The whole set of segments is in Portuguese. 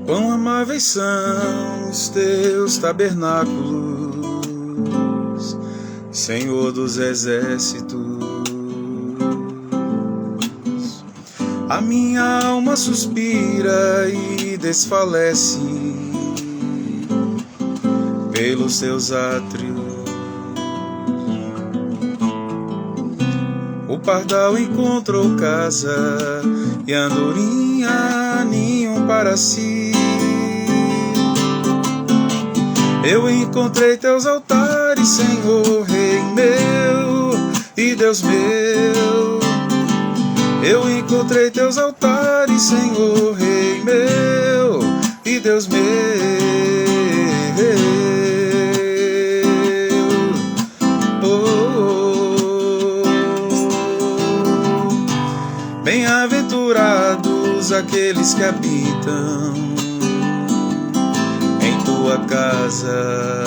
Quão amáveis são os teus tabernáculos, Senhor dos exércitos. A minha alma suspira e desfalece pelos seus átrios. O pardal encontrou casa e a andorinha ninho para si. Eu encontrei teus altares, Senhor, Rei meu e Deus meu. Eu encontrei teus altares, Senhor, Rei meu e Deus meu. Bem-aventurados aqueles que habitam em tua casa,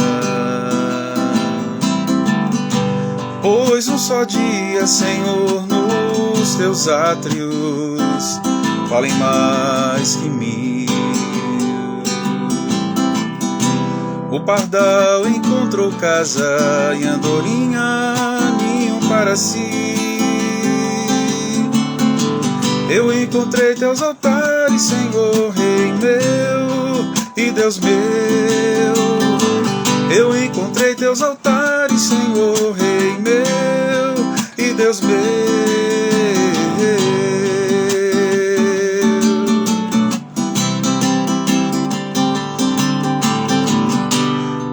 pois um só dia, Senhor, nos teus átrios valem mais que 1000. O pardal encontrou casa e a andorinha ninho para si. Eu encontrei teus altares, Senhor, Rei meu e Deus meu. Eu encontrei teus altares, Senhor, Rei meu e Deus meu.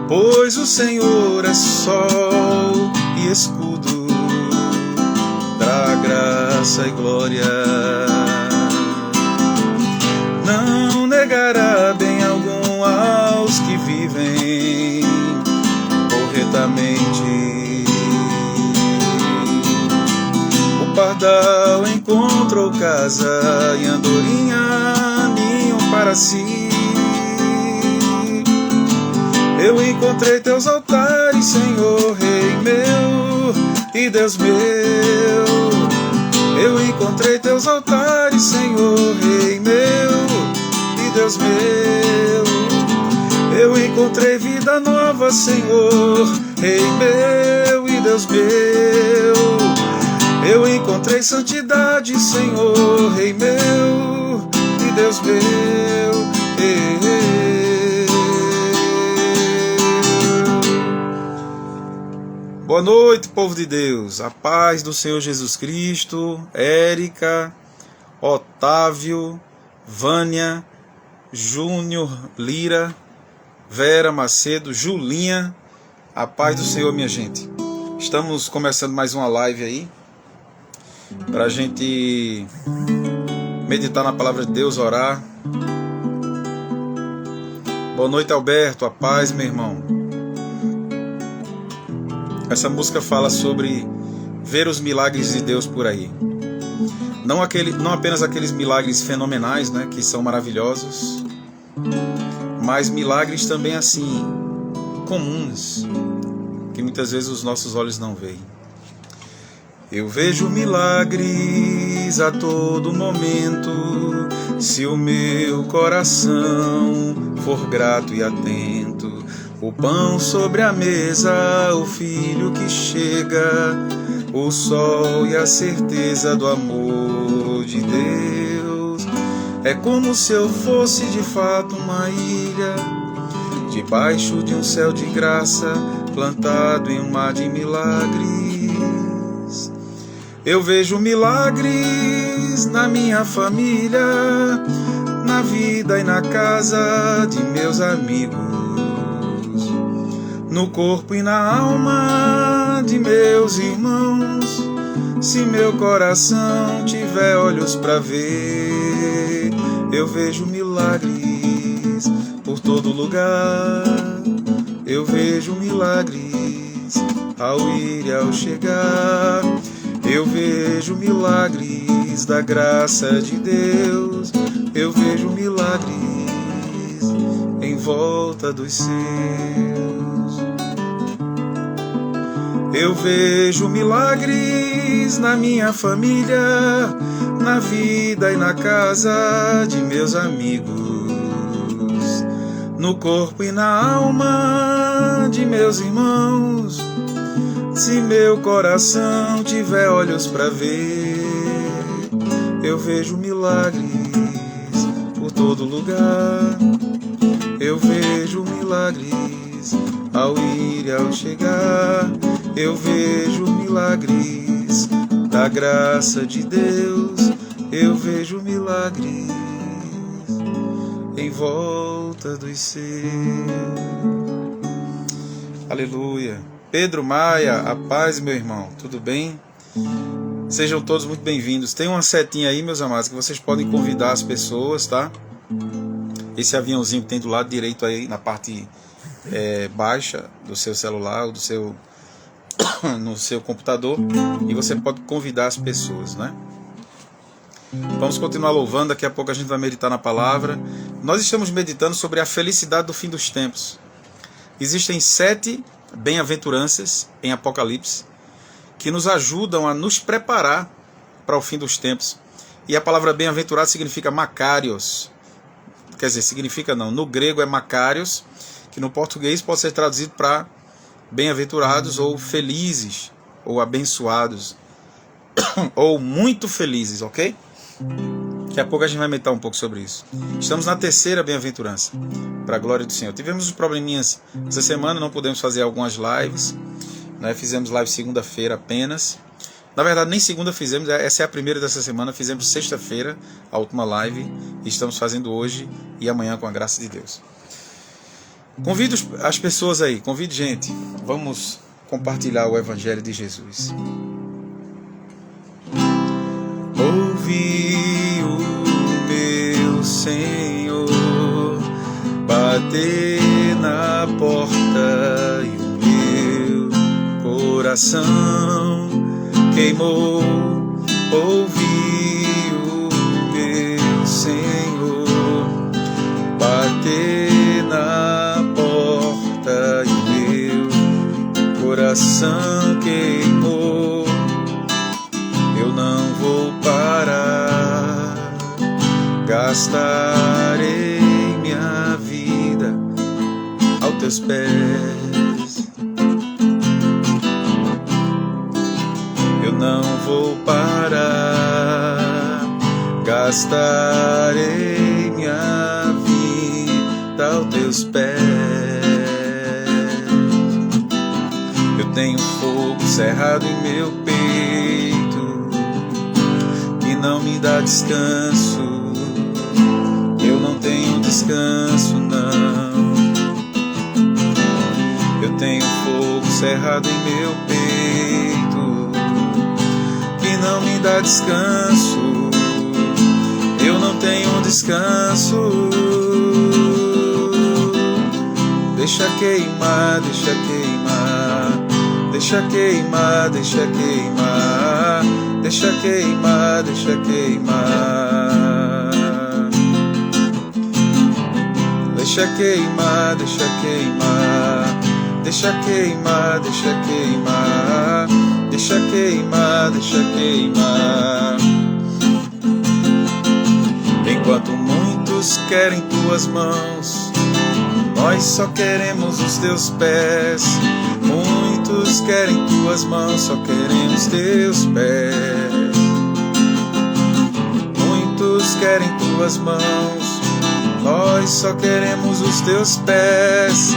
Pois o Senhor é sol e escudo, dá graça e glória. Não negará bem algum aos que vivem corretamente. O pardal encontrou casa e a andorinha ninho para si. Eu encontrei teus altares, Senhor, Rei meu e Deus meu. Eu encontrei teus altares, Senhor, Rei meu e Deus meu. Eu encontrei vida nova, Senhor, Rei meu e Deus meu. Eu encontrei santidade, Senhor, Rei meu e Deus meu. Boa noite, povo de Deus, a paz do Senhor Jesus Cristo, Érica, Otávio, Vânia, Júnior Lira, Vera Macedo, Julinha, a paz do Senhor, minha gente. Estamos começando mais uma live aí, para a gente meditar na palavra de Deus, orar. Boa noite, Alberto, a paz, meu irmão. Essa música fala sobre ver os milagres de Deus por aí. Não apenas aqueles milagres fenomenais, né, que são maravilhosos, mas milagres também assim, comuns, que muitas vezes os nossos olhos não veem. Eu vejo milagres a todo momento, se o meu coração for grato e atento. O pão sobre a mesa, o filho que chega, o sol e a certeza do amor de Deus. É como se eu fosse de fato uma ilha, debaixo de um céu de graça, plantado em um mar de milagres. Eu vejo milagres na minha família, na vida e na casa de meus amigos, no corpo e na alma de meus irmãos. Se meu coração tiver olhos para ver, eu vejo milagres por todo lugar. Eu vejo milagres ao ir e ao chegar. Eu vejo milagres da graça de Deus. Eu vejo milagres em volta dos seus. Eu vejo milagres na minha família, na vida e na casa de meus amigos, no corpo e na alma de meus irmãos. Se meu coração tiver olhos para ver, eu vejo milagres por todo lugar. Eu vejo milagres ao ir e ao chegar. Eu vejo milagres da graça de Deus. Eu vejo milagres em volta dos seus. Aleluia. Pedro Maia, a paz, meu irmão, tudo bem? Sejam todos muito bem-vindos. Tem uma setinha aí, meus amados, que vocês podem convidar as pessoas, tá? Esse aviãozinho que tem do lado direito aí, na parte baixa do seu celular ou do seu no seu computador, e você pode convidar as pessoas, né? Vamos continuar louvando, daqui a pouco a gente vai meditar na palavra. Nós estamos meditando sobre a felicidade do fim dos tempos. Existem 7 bem-aventuranças em Apocalipse que nos ajudam a nos preparar para o fim dos tempos. E a palavra bem-aventurado significa makarios. Quer dizer, significa não, no grego é makarios, que no português pode ser traduzido para bem-aventurados ou felizes, ou abençoados, ou muito felizes, ok? Daqui a pouco a gente vai meditar um pouco sobre isso. Estamos na 3ª bem-aventurança, para a glória do Senhor. Tivemos uns probleminhas essa semana, não pudemos fazer algumas lives, né? Fizemos live segunda-feira apenas. Na verdade, nem segunda fizemos, essa é a primeira dessa semana. Fizemos sexta-feira, a última live, e estamos fazendo hoje e amanhã com a graça de Deus. Convido as pessoas aí, convide gente, vamos compartilhar o Evangelho de Jesus. Ouvi o meu Senhor bater na porta e o meu coração queimou. Ouvi o meu Senhor bater na porta e o meu coração queimou. Eu não vou parar, gastarei minha vida aos teus pés. Eu não vou parar, gastarei minha vida aos teus pés. Eu tenho fogo cerrado em meu peito que não me dá descanso. Eu não tenho descanso, não. Eu tenho fogo cerrado em meu peito que não me dá descanso. Eu não tenho descanso. Deixa queimar, deixa queimar, deixa queimar, deixa queimar, deixa queimar, deixa queimar, deixa queimar, deixa queimar, deixa queimar, deixa queimar, deixa queimar, deixa queimar. Enquanto muitos querem tuas mãos, nós só queremos os teus pés. Muitos querem tuas mãos, só queremos teus pés. Muitos querem tuas mãos, nós só queremos os teus pés.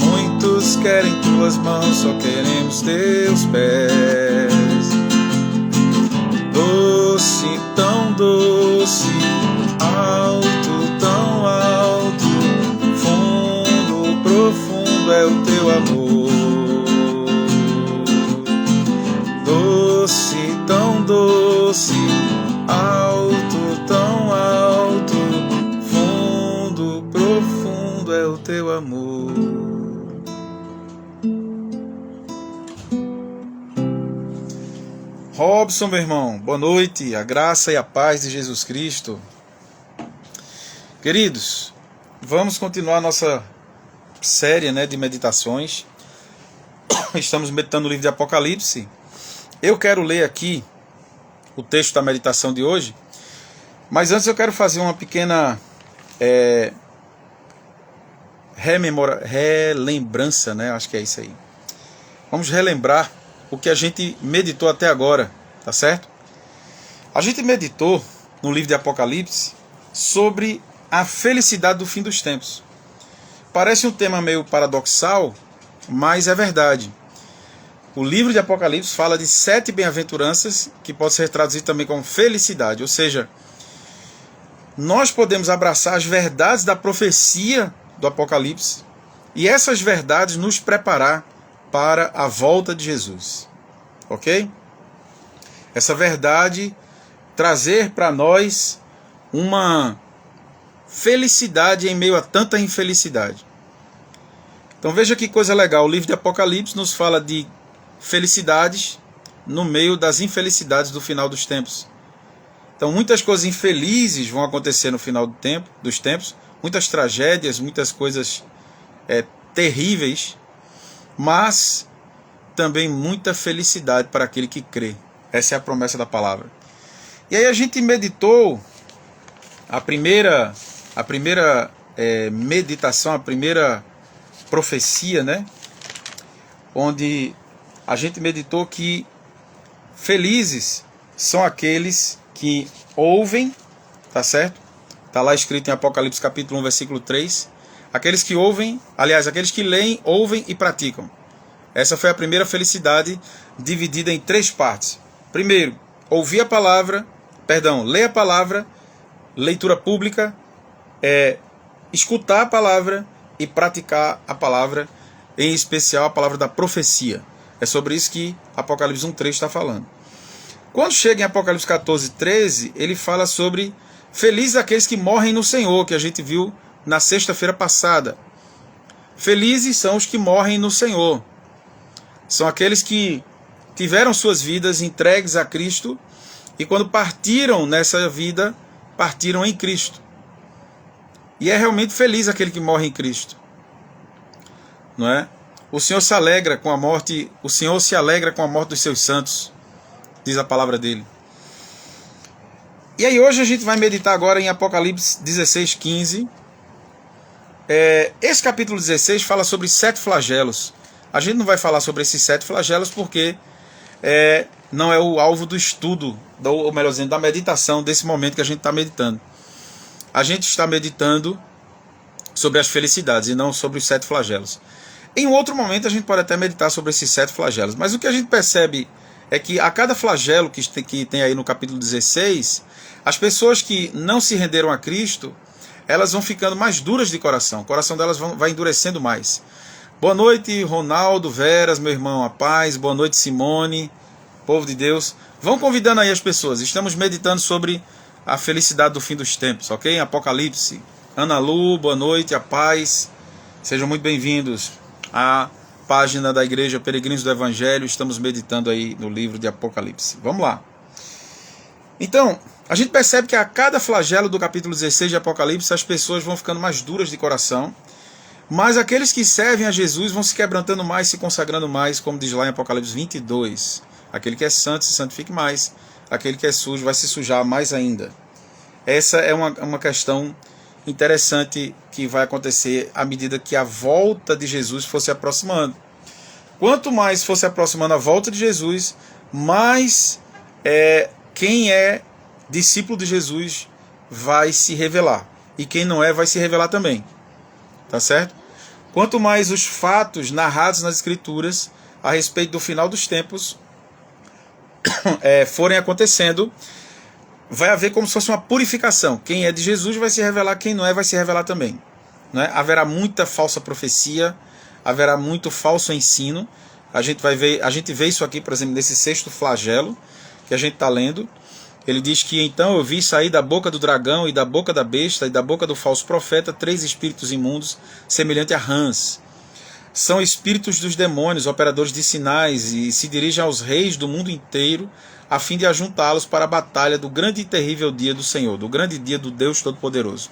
Muitos querem tuas mãos, só queremos teus pés. Doce, tão doce, alto, tão alto, fundo, profundo é o teu amor. Doce, tão doce, alto, tão alto, fundo, profundo é o teu amor. Robson, meu irmão, boa noite, a graça e a paz de Jesus Cristo. Queridos, vamos continuar nossa série, de meditações. Estamos meditando no livro de Apocalipse. Eu quero ler aqui o texto da meditação de hoje, mas antes eu quero fazer uma pequena relembrança, né? Acho que é isso aí. Vamos relembrar o que a gente meditou até agora, tá certo? A gente meditou no livro de Apocalipse sobre a felicidade do fim dos tempos. Parece um tema meio paradoxal, mas é verdade. O livro de Apocalipse fala de 7 bem-aventuranças, que pode ser traduzido também como felicidade, ou seja, nós podemos abraçar as verdades da profecia do Apocalipse e essas verdades nos preparar para a volta de Jesus. Ok? Essa verdade trazer para nós uma felicidade em meio a tanta infelicidade. Então veja que coisa legal, o livro de Apocalipse nos fala de felicidades no meio das infelicidades do final dos tempos. Então muitas coisas infelizes vão acontecer no final dos tempos, muitas tragédias, muitas coisas terríveis, mas também muita felicidade para aquele que crê. Essa é a promessa da palavra. E aí a gente meditou a primeira meditação, a primeira profecia, né? Onde a gente meditou que felizes são aqueles que ouvem, tá certo? Está lá escrito em Apocalipse capítulo 1, versículo 3. Aqueles que ouvem, aliás, aqueles que leem, ouvem e praticam. Essa foi a primeira felicidade, dividida em 3 partes. Primeiro, ouvir a palavra, ler a palavra, leitura pública, escutar a palavra e praticar a palavra, em especial a palavra da profecia. É sobre isso que Apocalipse 1:3 está falando. Quando chega em Apocalipse 14:13, ele fala sobre felizes aqueles que morrem no Senhor, que a gente viu na sexta-feira passada. Felizes são os que morrem no Senhor. São aqueles que tiveram suas vidas entregues a Cristo e quando partiram nessa vida, partiram em Cristo. E é realmente feliz aquele que morre em Cristo. Não é? O Senhor se alegra com a morte, o Senhor se alegra com a morte dos seus santos, diz a palavra dele. E aí hoje a gente vai meditar agora em Apocalipse 16:15. Esse capítulo 16 fala sobre 7 flagelos. A gente não vai falar sobre esses 7 flagelos porque não é o alvo do estudo, ou melhor dizendo, da meditação desse momento que a gente está meditando. A gente está meditando sobre as felicidades e não sobre os 7 flagelos. Em outro momento a gente pode até meditar sobre esses 7 flagelos, mas o que a gente percebe é que a cada flagelo que tem aí no capítulo 16, as pessoas que não se renderam a Cristo, elas vão ficando mais duras de coração, o coração delas vai endurecendo mais. Boa noite, Ronaldo, Veras, meu irmão, a paz, boa noite, Simone, povo de Deus. Vão convidando aí as pessoas, estamos meditando sobre a felicidade do fim dos tempos, ok? Apocalipse. Ana Lu, boa noite, a paz, sejam muito bem-vindos à página da Igreja Peregrinos do Evangelho, estamos meditando aí no livro de Apocalipse. Vamos lá. Então, a gente percebe que a cada flagelo do capítulo 16 de Apocalipse, as pessoas vão ficando mais duras de coração, mas aqueles que servem a Jesus vão se quebrantando mais, se consagrando mais, como diz lá em Apocalipse 22. Aquele que é santo se santifique mais, aquele que é sujo vai se sujar mais ainda. Essa é uma questão interessante que vai acontecer à medida que a volta de Jesus for se aproximando. Quanto mais for se aproximando a volta de Jesus, mais quem é discípulo de Jesus vai se revelar. E quem não é, vai se revelar também. Tá certo? Quanto mais os fatos narrados nas Escrituras a respeito do final dos tempos forem acontecendo, vai haver como se fosse uma purificação. Quem é de Jesus vai se revelar, quem não é vai se revelar também. Não é? Haverá muita falsa profecia, haverá muito falso ensino. A gente vê isso aqui, por exemplo, nesse 6º flagelo que a gente está lendo. Ele diz que então eu vi sair da boca do dragão e da boca da besta e da boca do falso profeta 3 espíritos imundos, semelhante a rãs. São espíritos dos demônios, operadores de sinais, e se dirigem aos reis do mundo inteiro, a fim de ajuntá-los para a batalha do grande e terrível dia do Senhor, do grande dia do Deus Todo-Poderoso.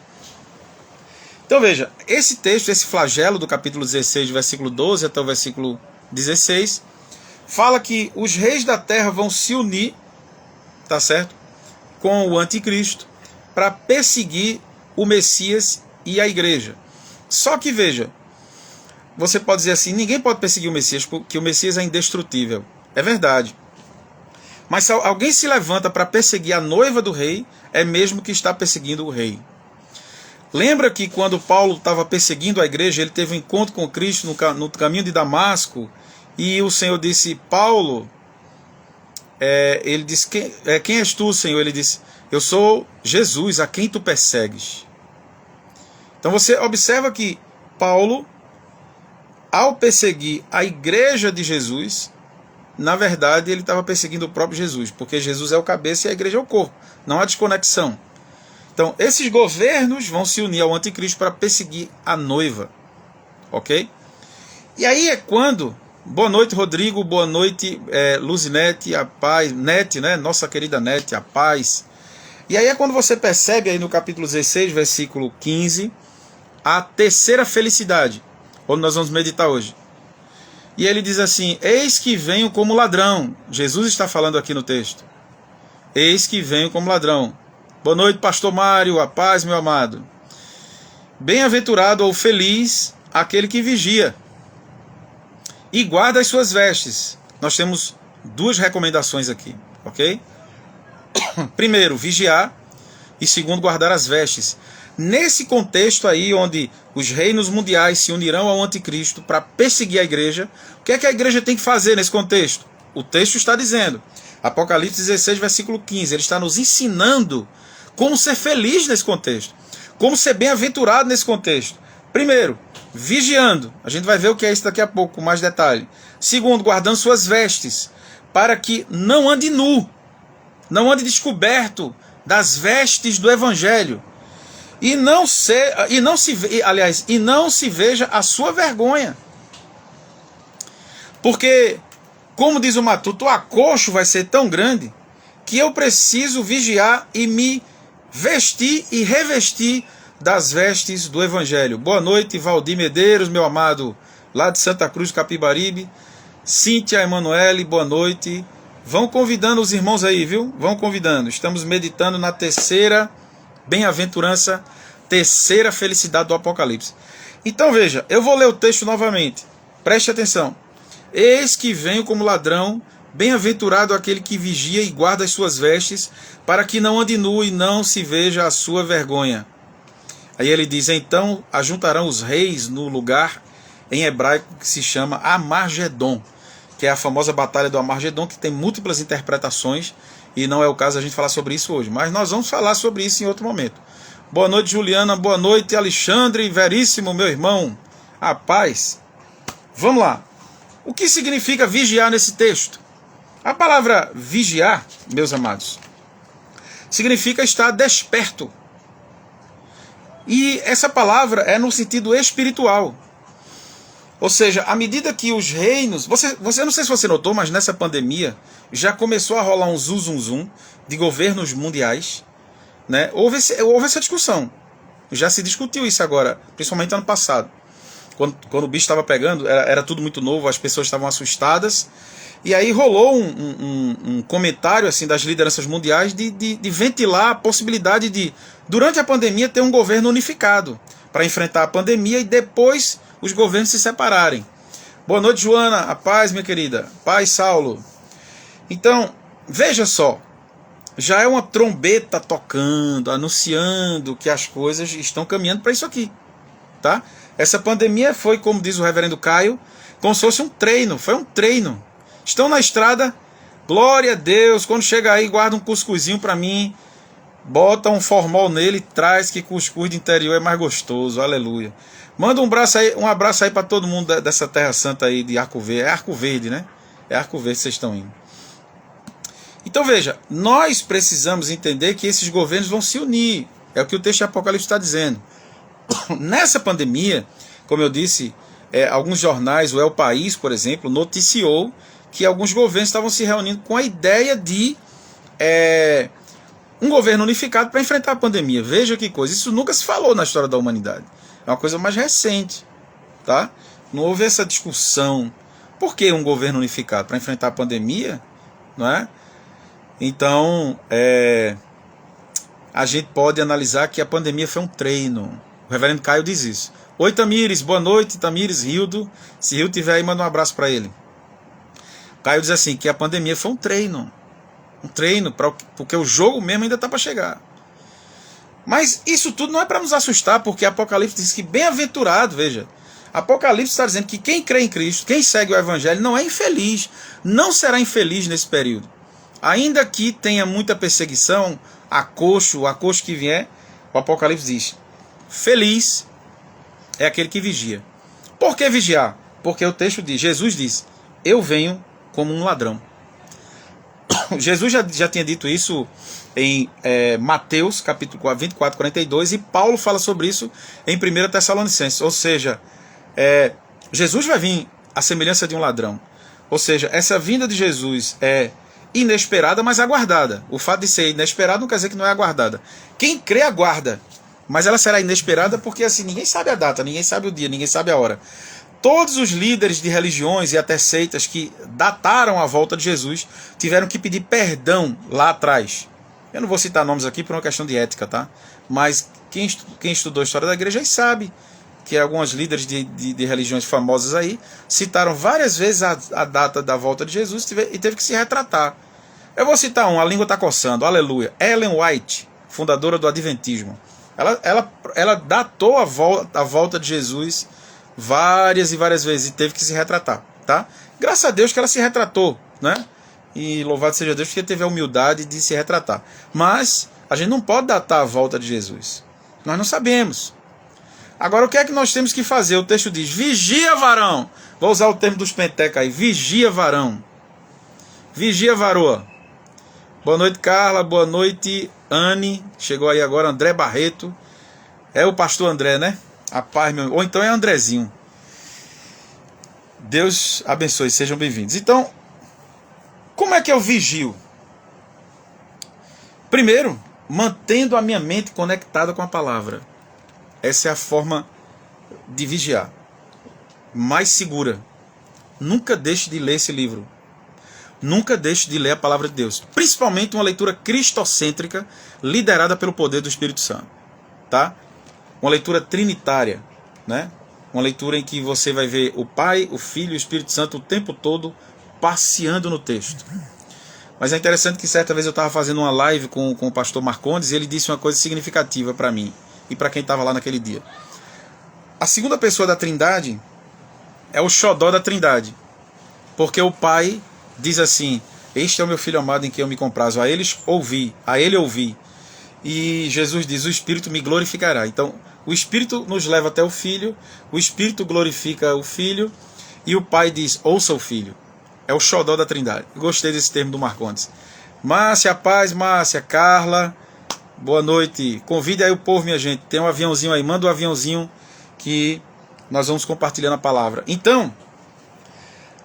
Então veja, esse texto, esse flagelo do capítulo 16, versículo 12 até o versículo 16, fala que os reis da terra vão se unir, tá certo? Com o anticristo, para perseguir o Messias e a igreja. Só que veja, você pode dizer assim, ninguém pode perseguir o Messias, porque o Messias é indestrutível. É verdade. Mas se alguém se levanta para perseguir a noiva do rei, é mesmo que está perseguindo o rei. Lembra que quando Paulo estava perseguindo a igreja, ele teve um encontro com Cristo no caminho de Damasco, e o Senhor disse, Paulo, ele disse, quem és tu, Senhor? Ele disse, eu sou Jesus, a quem tu persegues. Então você observa que Paulo, ao perseguir a igreja de Jesus, na verdade ele estava perseguindo o próprio Jesus, porque Jesus é o cabeça e a igreja é o corpo. Não há desconexão. Então, esses governos vão se unir ao anticristo para perseguir a noiva. Ok? E aí é quando... Boa noite, Rodrigo. Boa noite, Luzinete, a paz. Nete, né? Nossa querida Nete, a paz. E aí é quando você percebe aí no capítulo 16, versículo 15, a terceira felicidade, onde nós vamos meditar hoje. E ele diz assim, eis que venho como ladrão. Jesus está falando aqui no texto. Eis que venho como ladrão. Boa noite, pastor Mário, a paz, meu amado. Bem-aventurado ou feliz aquele que vigia e guarda as suas vestes. Nós temos duas recomendações aqui, ok? Primeiro, vigiar, e segundo, guardar as vestes. Nesse contexto aí, onde os reinos mundiais se unirão ao anticristo para perseguir a igreja, o que é que a igreja tem que fazer nesse contexto? O texto está dizendo, Apocalipse 16, versículo 15, ele está nos ensinando como ser feliz nesse contexto, como ser bem-aventurado nesse contexto. Primeiro, vigiando, a gente vai ver o que é isso daqui a pouco, com mais detalhe. Segundo, guardando suas vestes, para que não ande nu, não ande descoberto das vestes do evangelho, e não se veja a sua vergonha. Porque, como diz o Matuto, o acocho vai ser tão grande que eu preciso vigiar e me vestir e revestir das vestes do evangelho. Boa noite, Valdir Medeiros, meu amado, lá de Santa Cruz do Capibaribe. Cíntia Emanuele, boa noite. Vão convidando os irmãos aí, viu? Vão convidando. Estamos meditando na terceira bem-aventurança, terceira felicidade do Apocalipse. Então veja, eu vou ler o texto novamente. Preste atenção. Eis que venho como ladrão, bem-aventurado aquele que vigia e guarda as suas vestes, para que não ande nu e não se veja a sua vergonha. Aí ele diz, então ajuntarão os reis no lugar em hebraico que se chama Amargedon, que é a famosa batalha do Amargedon, que tem múltiplas interpretações, e não é o caso a gente falar sobre isso hoje, mas nós vamos falar sobre isso em outro momento. Boa noite, Juliana, boa noite, Alexandre, Veríssimo, meu irmão, a paz. Vamos lá. O que significa vigiar nesse texto? A palavra vigiar, meus amados, significa estar desperto. E essa palavra é no sentido espiritual. Ou seja, à medida que os reinos... Você não sei se você notou, mas nessa pandemia já começou a rolar um zum de governos mundiais. Né? Houve essa discussão. Já se discutiu isso agora, principalmente ano passado. Quando o bicho estava pegando, era tudo muito novo, as pessoas estavam assustadas. E aí rolou um comentário assim, das lideranças mundiais de ventilar a possibilidade de, durante a pandemia, ter um governo unificado para enfrentar a pandemia e depois os governos se separarem. Boa noite, Joana. A paz, minha querida. Paz, Saulo. Então, veja só. Já é uma trombeta tocando, anunciando que as coisas estão caminhando para isso aqui. Tá? Essa pandemia foi, como diz o reverendo Caio, como se fosse um treino. Foi um treino. Estão na estrada, glória a Deus. Quando chega aí, guarda um cuscuzinho para mim. Bota um formol nele e traz, que cuscuz de interior é mais gostoso. Aleluia. Manda um abraço aí para todo mundo dessa terra santa aí de Arco Verde. É Arco Verde, né? É Arco Verde que vocês estão indo. Então veja, nós precisamos entender que esses governos vão se unir. É o que o texto de Apocalipse está dizendo. Nessa pandemia, como eu disse, alguns jornais, o El País, por exemplo, noticiou que alguns governos estavam se reunindo com a ideia de um governo unificado para enfrentar a pandemia. Veja que coisa, isso nunca se falou na história da humanidade. É uma coisa mais recente. Tá? Não houve essa discussão. Por que um governo unificado? Para enfrentar a pandemia? Não é? Então, a gente pode analisar que a pandemia foi um treino. O reverendo Caio diz isso. Oi, Tamires, boa noite, Tamires, Rildo. Se Rildo tiver aí, manda um abraço para ele. Caio diz assim, que a pandemia foi um treino, porque o jogo mesmo ainda está para chegar. Mas isso tudo não é para nos assustar, porque Apocalipse diz que bem-aventurado, veja, Apocalipse está dizendo que quem crê em Cristo, quem segue o Evangelho, não é infeliz, não será infeliz nesse período. Ainda que tenha muita perseguição, o acocho que vier, o Apocalipse diz, feliz é aquele que vigia. Por que vigiar? Porque o texto diz, Jesus diz, eu venho como um ladrão. Jesus já tinha dito isso em Mateus, capítulo 24, 42, e Paulo fala sobre isso em 1 Tessalonicenses. Ou seja, Jesus vai vir à semelhança de um ladrão. Ou seja, essa vinda de Jesus é inesperada, mas aguardada. O fato de ser inesperado não quer dizer que não é aguardada. Quem crê, aguarda. Mas ela será inesperada porque assim, ninguém sabe a data, ninguém sabe o dia, ninguém sabe a hora. Todos os líderes de religiões e até seitas que dataram a volta de Jesus tiveram que pedir perdão lá atrás. Eu não vou citar nomes aqui por uma questão de ética, tá? Mas quem estudou a história da igreja aí sabe que alguns líderes de religiões famosas aí citaram várias vezes a data da volta de Jesus e teve que se retratar. Eu vou citar a língua está coçando, aleluia. Ellen White, fundadora do Adventismo. Ela datou a volta de Jesus várias e várias vezes e teve que se retratar, tá? Graças a Deus que ela se retratou, né? E louvado seja Deus porque teve a humildade de se retratar. Mas a gente não pode datar a volta de Jesus. Nós não sabemos. Agora o que é que nós temos que fazer? O texto diz, vigia, varão. Vou usar o termo dos pentecas aí, vigia, varão. Vigia, varoa. Boa noite, Carla. Boa noite, Anne. Chegou aí agora, André Barreto. É o pastor André, né? A paz, meu... Ou então é Andrezinho. Deus abençoe, sejam bem-vindos. Então, como é que eu vigio? Primeiro, mantendo a minha mente conectada com a palavra. Essa é a forma de vigiar. Mais segura. Nunca deixe de ler esse livro. Nunca deixe de ler a palavra de Deus. Principalmente uma leitura cristocêntrica liderada pelo poder do Espírito Santo. Tá? Uma leitura trinitária, né? Uma leitura em que você vai ver o Pai, o Filho e o Espírito Santo o tempo todo passeando no texto. Mas é interessante que certa vez eu estava fazendo uma live com o pastor Marcondes e ele disse uma coisa significativa para mim e para quem estava lá naquele dia. A segunda pessoa da Trindade é o xodó da Trindade. Porque o Pai diz assim, este é o meu Filho amado em quem eu me comprazo, a ele ouvi. E Jesus diz, o Espírito me glorificará. Então, o Espírito nos leva até o Filho, o Espírito glorifica o Filho, e o Pai diz, ouça o Filho. É o xodó da Trindade. Gostei desse termo do Marcondes. Márcia, paz, Márcia, Carla, boa noite. Convide aí o povo, minha gente. Tem um aviãozinho aí, manda um aviãozinho que nós vamos compartilhando a palavra. Então,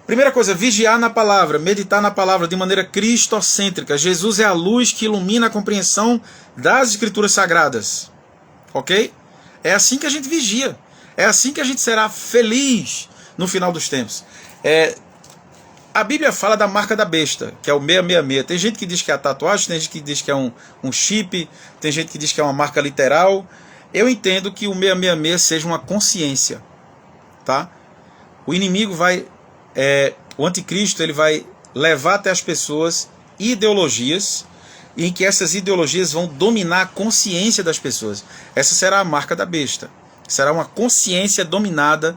primeira coisa, vigiar na palavra, meditar na palavra de maneira cristocêntrica. Jesus é a luz que ilumina a compreensão das Escrituras Sagradas. Ok? É assim que a gente vigia. É assim que a gente será feliz no final dos tempos. A Bíblia fala da marca da besta, que é o 666. Tem gente que diz que é a tatuagem, tem gente que diz que é um chip, tem gente que diz que é uma marca literal. Eu entendo que o 666 seja uma consciência. Tá? O inimigo vai... o anticristo ele vai levar até as pessoas ideologias em que essas ideologias vão dominar a consciência das pessoas. Essa será a marca da besta. Será uma consciência dominada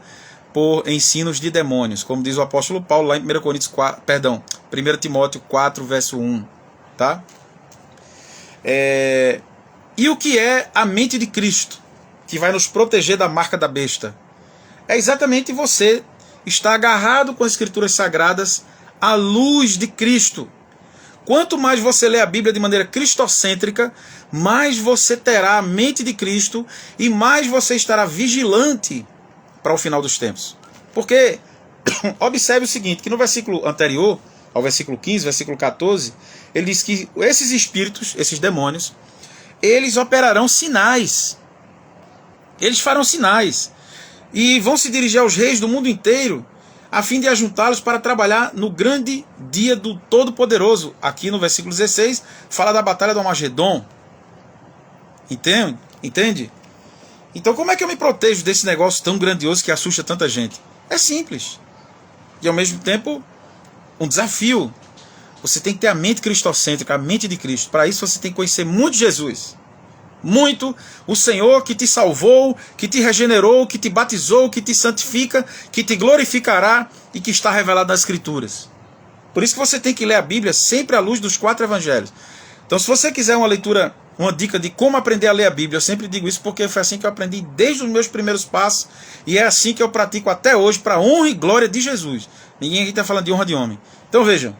por ensinos de demônios, como diz o apóstolo Paulo lá em 1 Timóteo 4, verso 1. Tá? E o que é a mente de Cristo, que vai nos proteger da marca da besta? É exatamente você está agarrado com as Escrituras Sagradas à luz de Cristo. Quanto mais você lê a Bíblia de maneira cristocêntrica, mais você terá a mente de Cristo e mais você estará vigilante para o final dos tempos. Porque, observe o seguinte, que no versículo anterior, ao versículo 15, versículo 14, ele diz que esses espíritos, esses demônios, eles operarão sinais. Eles farão sinais. E vão se dirigir aos reis do mundo inteiro, a fim de ajuntá-los para trabalhar no grande dia do Todo-Poderoso. Aqui no versículo 16, fala da batalha do Armagedon. Entende? Então como é que eu me protejo desse negócio tão grandioso que assusta tanta gente? É simples. E ao mesmo tempo, um desafio. Você tem que ter a mente cristocêntrica, a mente de Cristo. Para isso você tem que conhecer muito Jesus. Muito o Senhor que te salvou, que te regenerou, que te batizou, que te santifica, que te glorificará e que está revelado nas Escrituras. Por isso que você tem que ler a Bíblia sempre à luz dos 4 evangelhos. Então se você quiser uma leitura, uma dica de como aprender a ler a Bíblia, eu sempre digo isso porque foi assim que eu aprendi desde os meus primeiros passos e é assim que eu pratico até hoje para a honra e glória de Jesus. Ninguém aqui está falando de honra de homem. Então vejam.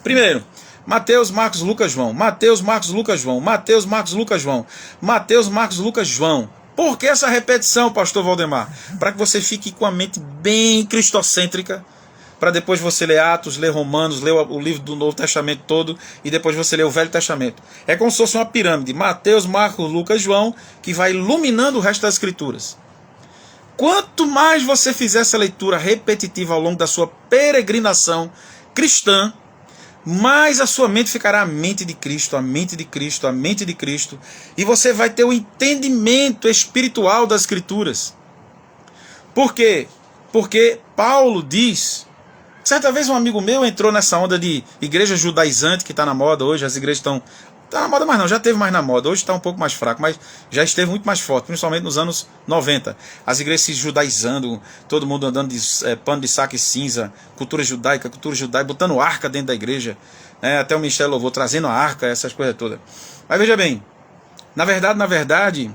Primeiro, Mateus, Marcos, Lucas, João. Mateus, Marcos, Lucas, João. Mateus, Marcos, Lucas, João. Mateus, Marcos, Lucas, João. Por que essa repetição, pastor Valdemar? Para que você fique com a mente bem cristocêntrica, para depois você ler Atos, ler Romanos, ler o livro do Novo Testamento todo, e depois você ler o Velho Testamento. É como se fosse uma pirâmide. Mateus, Marcos, Lucas, João, que vai iluminando o resto das Escrituras. Quanto mais você fizer essa leitura repetitiva ao longo da sua peregrinação cristã, mais a sua mente ficará a mente de Cristo, a mente de Cristo, a mente de Cristo. E você vai ter o entendimento espiritual das Escrituras. Por quê? Porque Paulo diz... Certa vez um amigo meu entrou nessa onda de igreja judaizante, que está na moda hoje. As igrejas estão... Está na moda mais não, já teve mais na moda. Hoje está um pouco mais fraco, mas já esteve muito mais forte, principalmente nos anos 90. As igrejas se judaizando, todo mundo andando de pano de saco e cinza, cultura judaica, botando arca dentro da igreja. Até o Michel louvou, trazendo a arca, essas coisas todas. Mas veja bem, na verdade,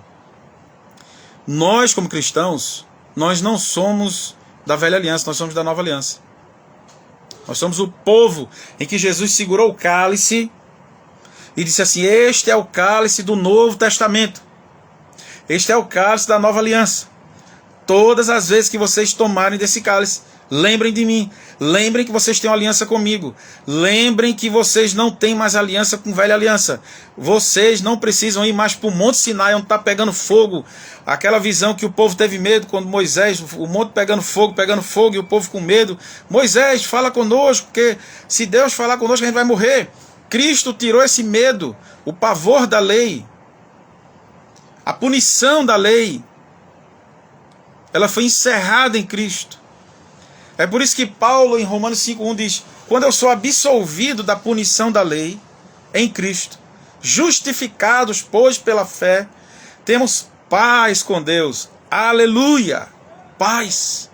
nós como cristãos, nós não somos da velha aliança, nós somos da nova aliança. Nós somos o povo em que Jesus segurou o cálice e disse assim: este é o cálice do Novo Testamento. Este é o cálice da nova aliança. Todas as vezes que vocês tomarem desse cálice, lembrem de mim. Lembrem que vocês têm uma aliança comigo. Lembrem que vocês não têm mais aliança com velha aliança. Vocês não precisam ir mais para o Monte Sinai, onde está pegando fogo. Aquela visão que o povo teve medo quando Moisés, o monte pegando fogo e o povo com medo. Moisés, fala conosco, porque se Deus falar conosco a gente vai morrer. Cristo tirou esse medo, o pavor da lei, a punição da lei. Ela foi encerrada em Cristo. É por isso que Paulo, em Romanos 5,1 diz: quando eu sou absolvido da punição da lei, em Cristo, justificados, pois, pela fé, temos paz com Deus. Aleluia! Paz.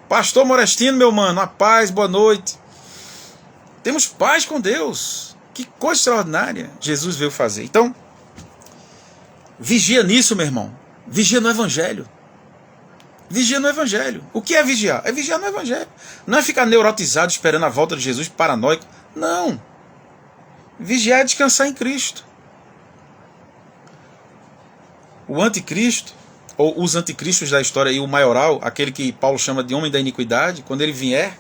Pastor Morestino, meu mano, a paz, boa noite. Temos paz com Deus. Que coisa extraordinária Jesus veio fazer. Então, vigia nisso, meu irmão. Vigia no Evangelho. Vigia no Evangelho. O que é vigiar? É vigiar no Evangelho. Não é ficar neurotizado esperando a volta de Jesus, paranoico. Não. Vigiar é descansar em Cristo. O anticristo, ou os anticristos da história, e o maioral, aquele que Paulo chama de homem da iniquidade, quando ele vier,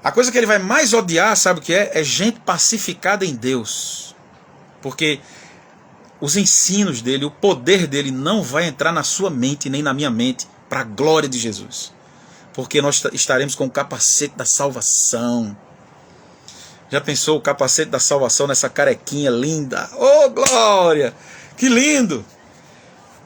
a coisa que ele vai mais odiar, sabe o que é? É gente pacificada em Deus. Porque os ensinos dele, o poder dele não vai entrar na sua mente, nem na minha mente, para a glória de Jesus. Porque nós estaremos com o capacete da salvação. Já pensou o capacete da salvação nessa carequinha linda? Oh, glória! Que lindo!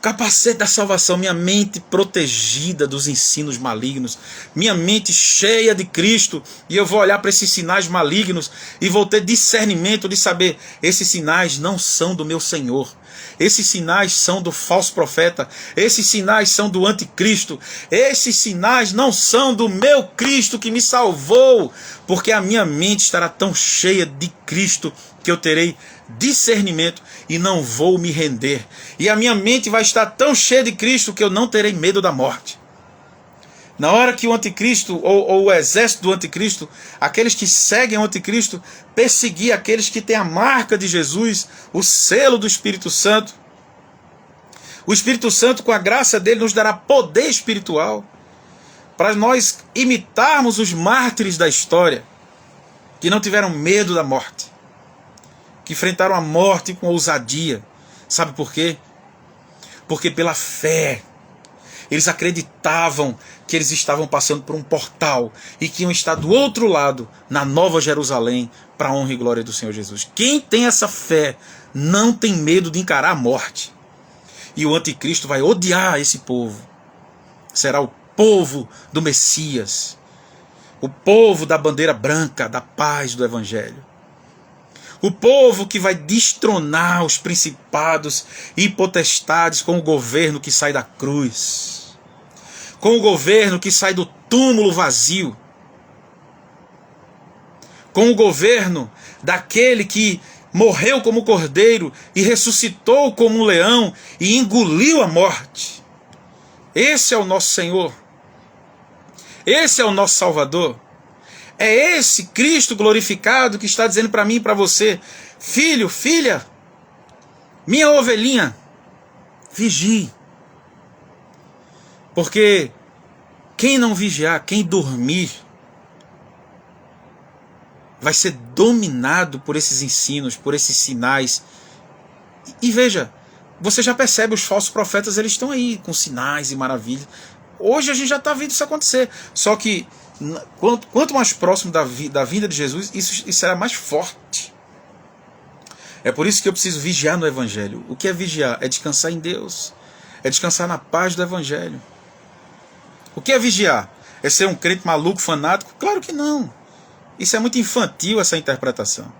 Capacete da salvação, minha mente protegida dos ensinos malignos, minha mente cheia de Cristo, e eu vou olhar para esses sinais malignos e vou ter discernimento de saber: esses sinais não são do meu Senhor, esses sinais são do falso profeta, esses sinais são do anticristo, esses sinais não são do meu Cristo que me salvou, porque a minha mente estará tão cheia de Cristo que eu terei discernimento e não vou me render. E a minha mente vai estar tão cheia de Cristo que eu não terei medo da morte. Na hora que o anticristo, ou o exército do anticristo, aqueles que seguem o anticristo, perseguir aqueles que têm a marca de Jesus, o selo do Espírito Santo, o Espírito Santo, com a graça dele, nos dará poder espiritual para nós imitarmos os mártires da história, que não tiveram medo da morte, que enfrentaram a morte com ousadia. Sabe por quê? Porque pela fé eles acreditavam que eles estavam passando por um portal e que iam estar do outro lado, na Nova Jerusalém, para a honra e glória do Senhor Jesus. Quem tem essa fé não tem medo de encarar a morte. e o anticristo vai odiar esse povo. Será o povo do Messias, o povo da bandeira branca, da paz do Evangelho. O povo que vai destronar os principados e potestades com o governo que sai da cruz, com o governo que sai do túmulo vazio, com o governo daquele que morreu como cordeiro e ressuscitou como um leão e engoliu a morte. Esse é o nosso Senhor. Esse é o nosso Salvador. É esse Cristo glorificado que está dizendo para mim e para você: filho, filha, minha ovelhinha, vigie. Porque quem não vigiar, quem dormir, vai ser dominado por esses ensinos, por esses sinais. E veja, você já percebe, os falsos profetas, eles estão aí com sinais e maravilhas. Hoje a gente já está vendo isso acontecer. Só que quanto mais próximo da vinda de Jesus, isso será mais forte. É por isso que eu preciso vigiar no Evangelho. O que é vigiar? É descansar em Deus. É descansar na paz do Evangelho. O que é vigiar? É ser um crente maluco, fanático? Claro que não. Isso é muito infantil, essa interpretação.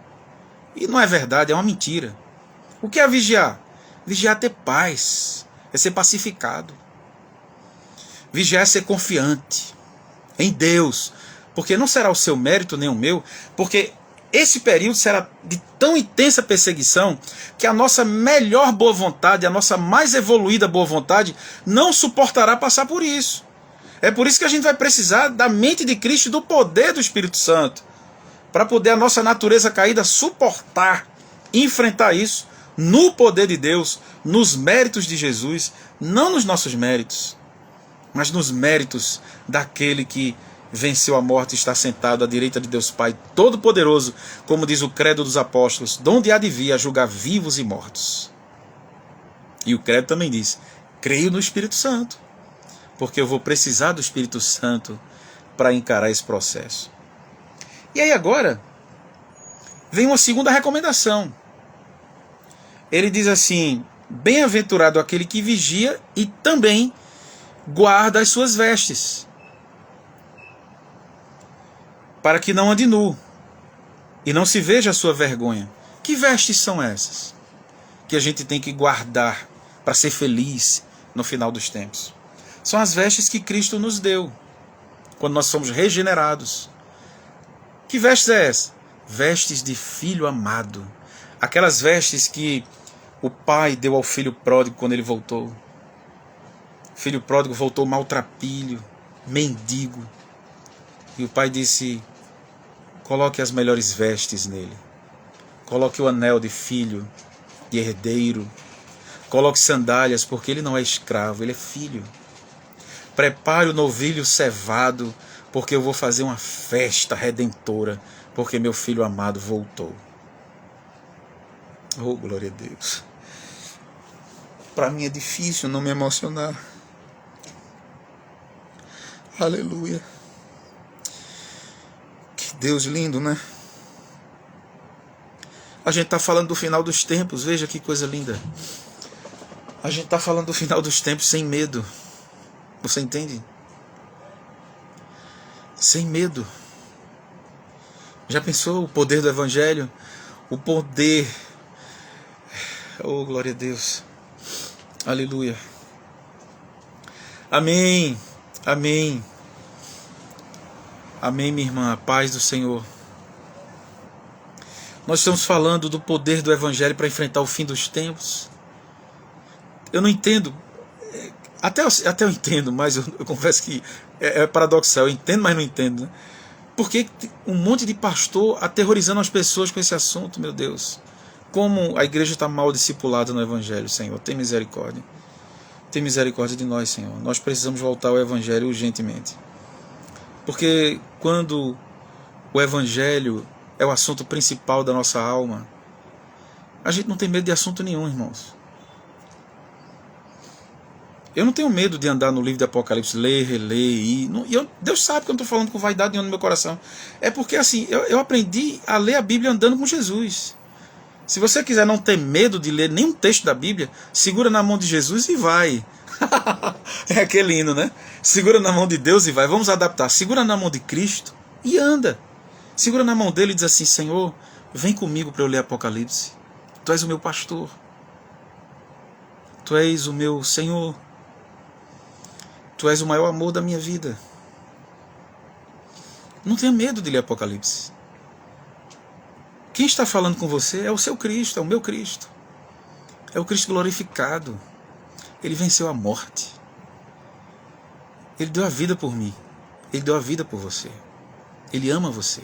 E não é verdade, é uma mentira. O que é vigiar? Vigiar é ter paz, é ser pacificado. Vigiar é ser confiante em Deus, porque não será o seu mérito nem o meu, porque esse período será de tão intensa perseguição que a nossa melhor boa vontade, a nossa mais evoluída boa vontade, não suportará passar por isso. É por isso que a gente vai precisar da mente de Cristo e do poder do Espírito Santo, para poder a nossa natureza caída suportar, enfrentar isso no poder de Deus, nos méritos de Jesus, não nos nossos méritos, mas nos méritos daquele que venceu a morte e está sentado à direita de Deus Pai Todo-Poderoso, como diz o credo dos apóstolos, donde há de vir a julgar vivos e mortos. E o credo também diz: creio no Espírito Santo, porque eu vou precisar do Espírito Santo para encarar esse processo. E aí agora vem uma segunda recomendação. Ele diz assim: bem-aventurado aquele que vigia e também guarda as suas vestes, para que não ande nu e não se veja a sua vergonha. Que vestes são essas que a gente tem que guardar para ser feliz no final dos tempos? São as vestes que Cristo nos deu quando nós somos regenerados. Que vestes é essa? Vestes de filho amado. Aquelas vestes que o pai deu ao filho pródigo quando ele voltou. O filho pródigo voltou maltrapilho, mendigo. E o pai disse: coloque as melhores vestes nele. Coloque o anel de filho, de herdeiro. Coloque sandálias, porque ele não é escravo, ele é filho. Prepare o novilho cevado, porque eu vou fazer uma festa redentora, porque meu filho amado voltou. Oh, glória a Deus. Para mim é difícil não me emocionar. Aleluia. Que Deus lindo, né? A gente está falando do final dos tempos, veja que coisa linda. A gente está falando do final dos tempos sem medo. Você entende? Sem medo. Já pensou o poder do Evangelho? O poder. Oh, glória a Deus. Aleluia. Amém. Amém. Amém, minha irmã. A paz do Senhor. Nós estamos falando do poder do Evangelho para enfrentar o fim dos tempos. Eu não entendo. Até eu entendo, mas eu confesso que é paradoxal. Eu entendo, mas não entendo, né? Por que um monte de pastor aterrorizando as pessoas com esse assunto, meu Deus? Como a igreja está mal discipulada no Evangelho, Senhor. Tem misericórdia. Tem misericórdia de nós, Senhor. Nós precisamos voltar ao Evangelho urgentemente. Porque quando o Evangelho é o assunto principal da nossa alma, a gente não tem medo de assunto nenhum, irmãos. Eu não tenho medo de andar no livro de Apocalipse, ler, reler, e Deus sabe que eu não estou falando com vaidade nenhuma no meu coração. É porque assim, eu aprendi a ler a Bíblia andando com Jesus. Se você quiser não ter medo de ler nenhum texto da Bíblia, segura na mão de Jesus e vai. É aquele hino, né? Segura na mão de Deus e vai. Vamos adaptar. Segura na mão de Cristo e anda. Segura na mão dele e diz assim: Senhor, vem comigo para eu ler Apocalipse. Tu és o meu pastor. Tu és o meu Senhor. Tu és o maior amor da minha vida. Não tenha medo de ler Apocalipse. Quem está falando com você é o seu Cristo, é o meu Cristo. É o Cristo glorificado. Ele venceu a morte. Ele deu a vida por mim. Ele deu a vida por você. Ele ama você.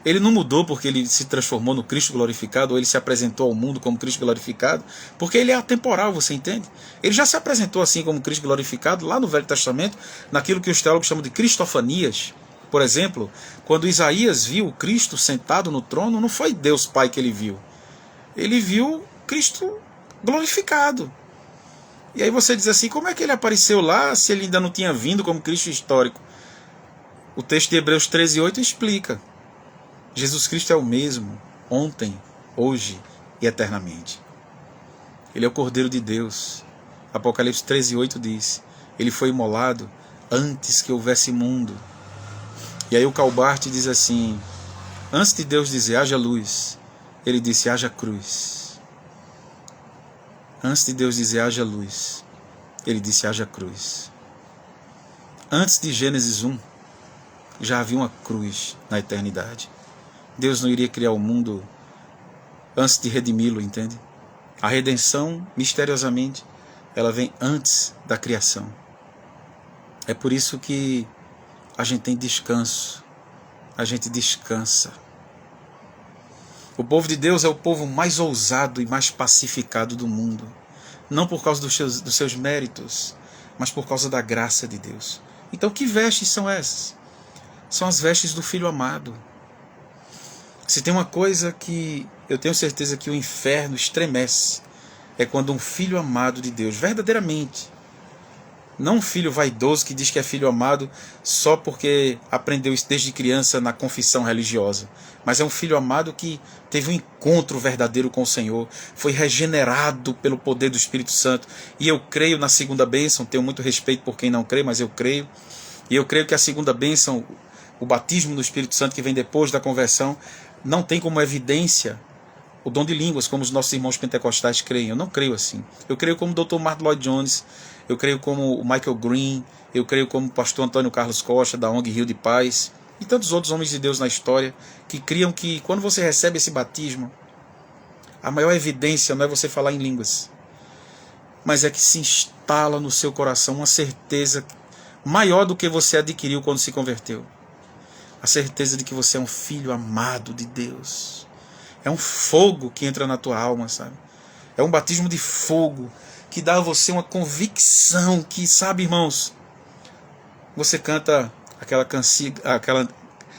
Ele não mudou porque ele se transformou no Cristo glorificado, ou ele se apresentou ao mundo como Cristo glorificado, porque ele é atemporal, você entende? Ele já se apresentou assim como Cristo glorificado lá no Velho Testamento, naquilo que os teólogos chamam de cristofanias. Por exemplo, quando Isaías viu o Cristo sentado no trono, não foi Deus Pai que ele viu. Ele viu Cristo glorificado. E aí você diz assim, como é que ele apareceu lá se ele ainda não tinha vindo como Cristo histórico? O texto de Hebreus 13:8 explica. Jesus Cristo é o mesmo, ontem, hoje e eternamente. Ele é o Cordeiro de Deus. Apocalipse 13:8 diz, ele foi imolado antes que houvesse mundo. E aí o Calbart diz assim, antes de Deus dizer haja luz, ele disse haja cruz. Antes de Deus dizer haja luz, ele disse haja cruz. Antes de Gênesis 1, já havia uma cruz na eternidade. Deus não iria criar o mundo antes de redimi-lo, entende? A redenção, misteriosamente, ela vem antes da criação. É por isso que a gente tem descanso, a gente descansa. O povo de Deus é o povo mais ousado e mais pacificado do mundo. Não por causa dos seus méritos, mas por causa da graça de Deus. Então que vestes são essas? São as vestes do Filho amado. Se tem uma coisa que eu tenho certeza que o inferno estremece, é quando um filho amado de Deus, verdadeiramente, não um filho vaidoso que diz que é filho amado só porque aprendeu isso desde criança na confissão religiosa, mas é um filho amado que teve um encontro verdadeiro com o Senhor, foi regenerado pelo poder do Espírito Santo, e eu creio na segunda bênção, tenho muito respeito por quem não crê, mas eu creio, e eu creio que a segunda bênção, o batismo do Espírito Santo que vem depois da conversão, não tem como evidência o dom de línguas, como os nossos irmãos pentecostais creem. Eu não creio assim. Eu creio como o Dr. Martin Lloyd Jones, eu creio como o Michael Green, eu creio como o pastor Antônio Carlos Costa, da ONG Rio de Paz, e tantos outros homens de Deus na história, que criam que quando você recebe esse batismo, a maior evidência não é você falar em línguas, mas é que se instala no seu coração uma certeza maior do que você adquiriu quando se converteu. A certeza de que você é um filho amado de Deus. É um fogo que entra na tua alma, sabe? É um batismo de fogo que dá a você uma convicção que, sabe, irmãos, você canta aquela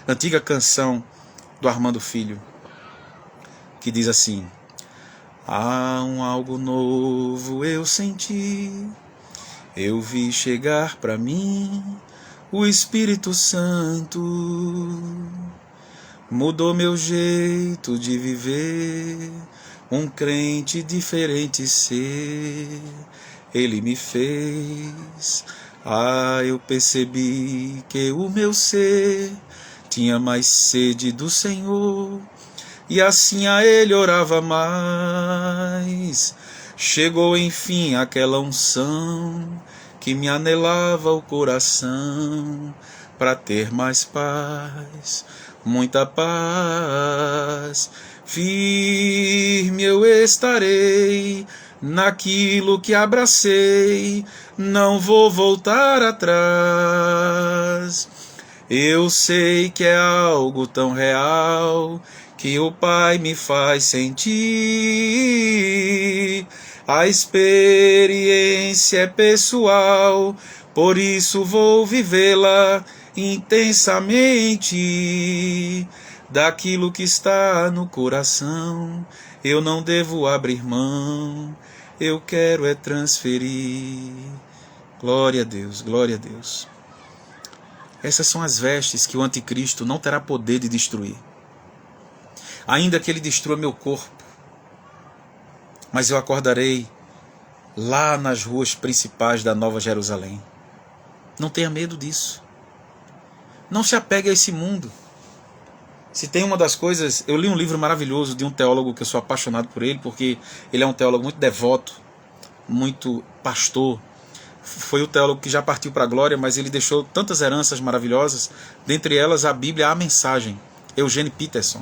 antiga canção do Armando Filho, que diz assim, há um algo novo eu senti, eu vi chegar para mim, o Espírito Santo mudou meu jeito de viver, um crente diferente ser, ele me fez. Eu percebi que o meu ser tinha mais sede do Senhor, e assim a ele orava mais. Chegou enfim aquela unção que me anelava o coração, para ter mais paz, muita paz. Firme eu estarei naquilo que abracei, não vou voltar atrás. Eu sei que é algo tão real que o Pai me faz sentir. A experiência é pessoal, por isso vou vivê-la intensamente. Daquilo que está no coração, eu não devo abrir mão, eu quero é transferir. Glória a Deus, glória a Deus. Essas são as vestes que o anticristo não terá poder de destruir. Ainda que ele destrua meu corpo, mas eu acordarei lá nas ruas principais da Nova Jerusalém. Não tenha medo disso. Não se apegue a esse mundo. Se tem uma das coisas... Eu li um livro maravilhoso de um teólogo que eu sou apaixonado por ele, porque ele é um teólogo muito devoto, muito pastor. Foi o teólogo que já partiu para a glória, mas ele deixou tantas heranças maravilhosas, dentre elas a Bíblia, a mensagem. Eugene Peterson.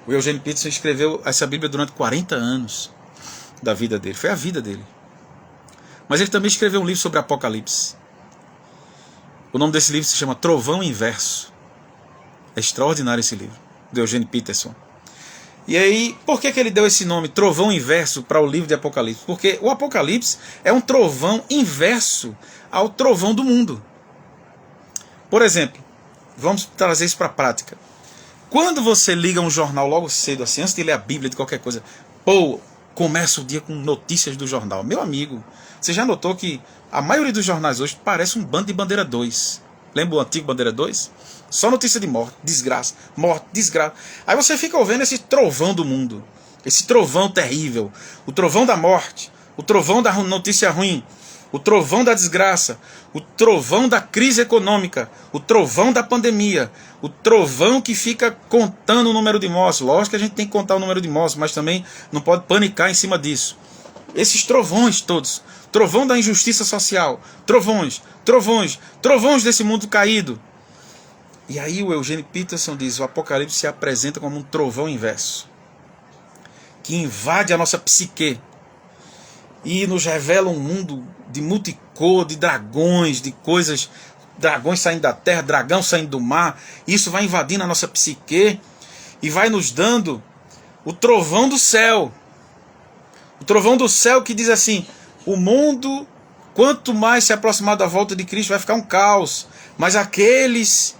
O Eugene Peterson escreveu essa Bíblia durante 40 anos da vida dele. Foi a vida dele. Mas ele também escreveu um livro sobre Apocalipse. O nome desse livro se chama Trovão Inverso. É extraordinário esse livro, do Eugene Peterson. E aí, por que ele deu esse nome, Trovão Inverso, para o livro de Apocalipse? Porque o Apocalipse é um trovão inverso ao trovão do mundo. Por exemplo, vamos trazer isso para a prática. Quando você liga um jornal logo cedo, assim, antes de ler a Bíblia, de qualquer coisa, começa o dia com notícias do jornal. Meu amigo, você já notou que a maioria dos jornais hoje parece um bando de bandeira 2? Lembra o antigo bandeira 2? Só notícia de morte, desgraça, morte, desgraça. Aí você fica ouvindo esse trovão do mundo, esse trovão terrível, o trovão da morte, o trovão da notícia ruim, o trovão da desgraça, o trovão da crise econômica, o trovão da pandemia, o trovão que fica contando o número de mortos. Lógico que a gente tem que contar o número de mortos, mas também não pode panicar em cima disso. Esses trovões todos, trovão da injustiça social, trovões, trovões, trovões desse mundo caído. E aí o Eugene Peterson diz, o Apocalipse se apresenta como um trovão inverso, que invade a nossa psique e nos revela um mundo de multicor, de dragões, de coisas, dragões saindo da terra, dragão saindo do mar. Isso vai invadindo a nossa psique e vai nos dando o trovão do céu. O trovão do céu que diz assim, o mundo, quanto mais se aproximar da volta de Cristo, vai ficar um caos. Mas aqueles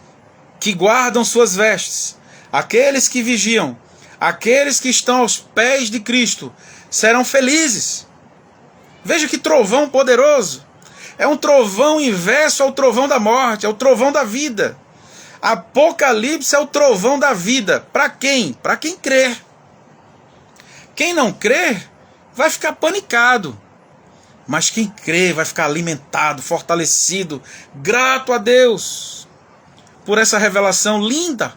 que guardam suas vestes, aqueles que vigiam, aqueles que estão aos pés de Cristo, serão felizes. Veja que trovão poderoso. É um trovão inverso ao trovão da morte, é o trovão da vida. Apocalipse é o trovão da vida. Para quem? Para quem crer. Quem não crer vai ficar panicado. Mas quem crê vai ficar alimentado, fortalecido, grato a Deus por essa revelação linda.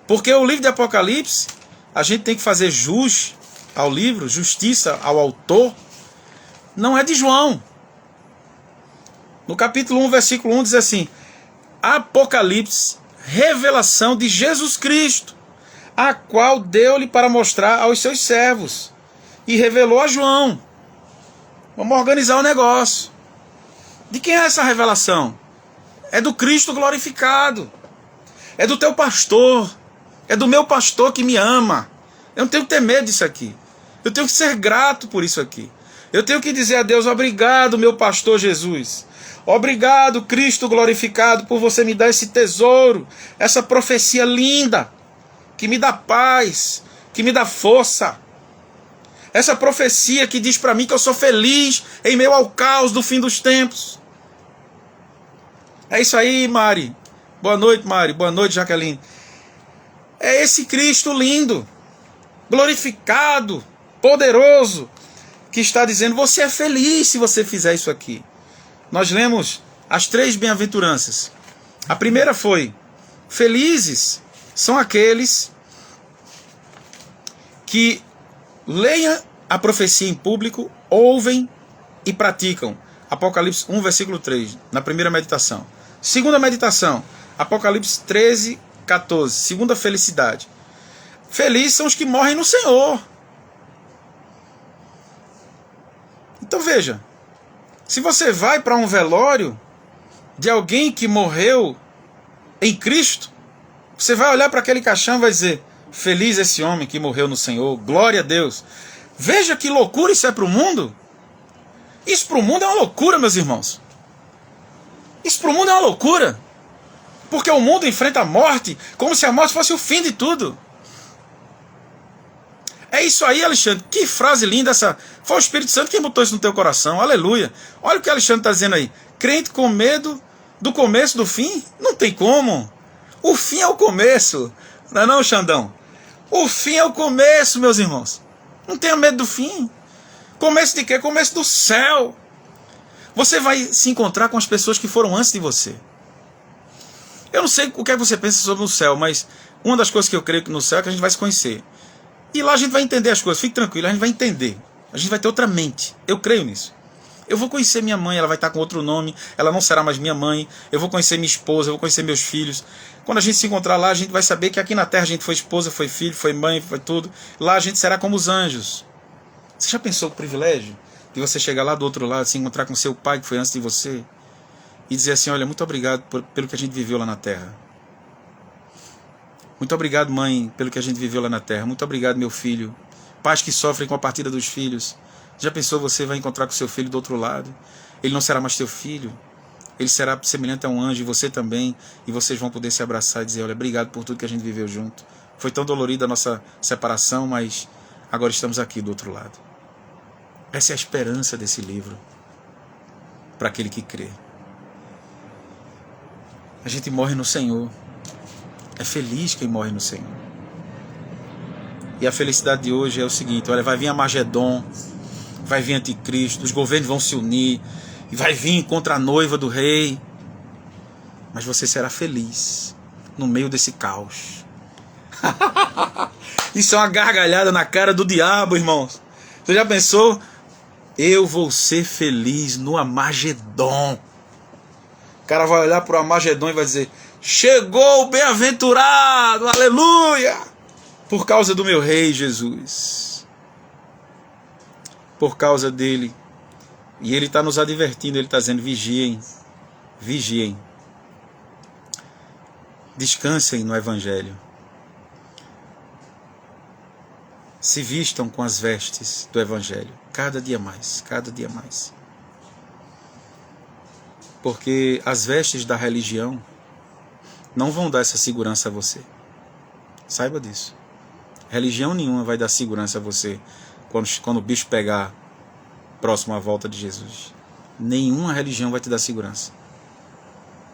Porque o livro de Apocalipse, a gente tem que fazer jus ao livro, justiça ao autor, não é de João. No capítulo 1, versículo 1 diz assim, Apocalipse, revelação de Jesus Cristo, a qual deu-lhe para mostrar aos seus servos, e revelou a João. Vamos organizar o negócio. De quem é essa revelação? É do Cristo glorificado. É do teu pastor. É do meu pastor que me ama. Eu não tenho que ter medo disso aqui. Eu tenho que ser grato por isso aqui. Eu tenho que dizer a Deus, obrigado, meu pastor Jesus. Obrigado, Cristo glorificado, por você me dar esse tesouro, essa profecia linda, que me dá paz, que me dá força. Essa profecia que diz para mim que eu sou feliz em meio ao caos do fim dos tempos. É isso aí, Mari. Boa noite, Mari. Boa noite, Jaqueline. É esse Cristo lindo, glorificado, poderoso, que está dizendo, você é feliz se você fizer isso aqui. Nós lemos as 3 bem-aventuranças. A primeira foi, felizes são aqueles que leem a profecia em público, ouvem e praticam. Apocalipse 1, versículo 3, na primeira meditação. Segunda meditação, Apocalipse 13, 14. Segunda felicidade. Felizes são os que morrem no Senhor. Então veja, se você vai para um velório de alguém que morreu em Cristo, você vai olhar para aquele caixão e vai dizer, feliz esse homem que morreu no Senhor, glória a Deus. Veja que loucura isso é para o mundo. Isso para o mundo é uma loucura, meus irmãos. Isso para o mundo é uma loucura. Porque o mundo enfrenta a morte como se a morte fosse o fim de tudo. É isso aí, Alexandre. Que frase linda essa. Foi o Espírito Santo quem botou isso no teu coração. Aleluia. Olha o que Alexandre está dizendo aí. Crente com medo do começo do fim? Não tem como. O fim é o começo. Não é não, Xandão? O fim é o começo, meus irmãos. Não tenha medo do fim. Começo de quê? Começo do céu. Você vai se encontrar com as pessoas que foram antes de você. Eu não sei o que é que você pensa sobre o céu, mas uma das coisas que eu creio que no céu é que a gente vai se conhecer. E lá a gente vai entender as coisas. Fique tranquilo, a gente vai entender. A gente vai ter outra mente. Eu creio nisso. Eu vou conhecer minha mãe, ela vai estar com outro nome, ela não será mais minha mãe. Eu vou conhecer minha esposa, eu vou conhecer meus filhos. Quando a gente se encontrar lá, a gente vai saber que aqui na terra a gente foi esposa, foi filho, foi mãe, foi tudo. Lá a gente será como os anjos. Você já pensou o privilégio de você chegar lá do outro lado, se encontrar com seu pai que foi antes de você e dizer assim, olha, muito obrigado pelo que a gente viveu lá na terra. Muito obrigado, mãe, pelo que a gente viveu lá na terra. Muito obrigado, meu filho. Pais que sofrem com a partida dos filhos. Já pensou, você vai encontrar com seu filho do outro lado? Ele não será mais teu filho. Ele será semelhante a um anjo, e você também. E vocês vão poder se abraçar e dizer, olha, obrigado por tudo que a gente viveu junto. Foi tão dolorida a nossa separação, mas agora estamos aqui do outro lado. Essa é a esperança desse livro para aquele que crê. A gente morre no Senhor. É feliz quem morre no Senhor. E a felicidade de hoje é o seguinte, olha, vai vir Armagedon, vai vir Anticristo, os governos vão se unir, e vai vir contra a noiva do rei. Mas você será feliz no meio desse caos. Isso é uma gargalhada na cara do diabo, irmãos. Você já pensou? Eu vou ser feliz no Armagedon. O cara vai olhar para o Armagedon e vai dizer, chegou o bem-aventurado, aleluia, por causa do meu rei Jesus. Por causa dele. E ele está nos advertindo, ele está dizendo, vigiem, vigiem. Descansem no Evangelho. Se vistam com as vestes do Evangelho. Cada dia mais, cada dia mais. Porque as vestes da religião não vão dar essa segurança a você. Saiba disso. Religião nenhuma vai dar segurança a você quando o bicho pegar próximo à volta de Jesus. Nenhuma religião vai te dar segurança.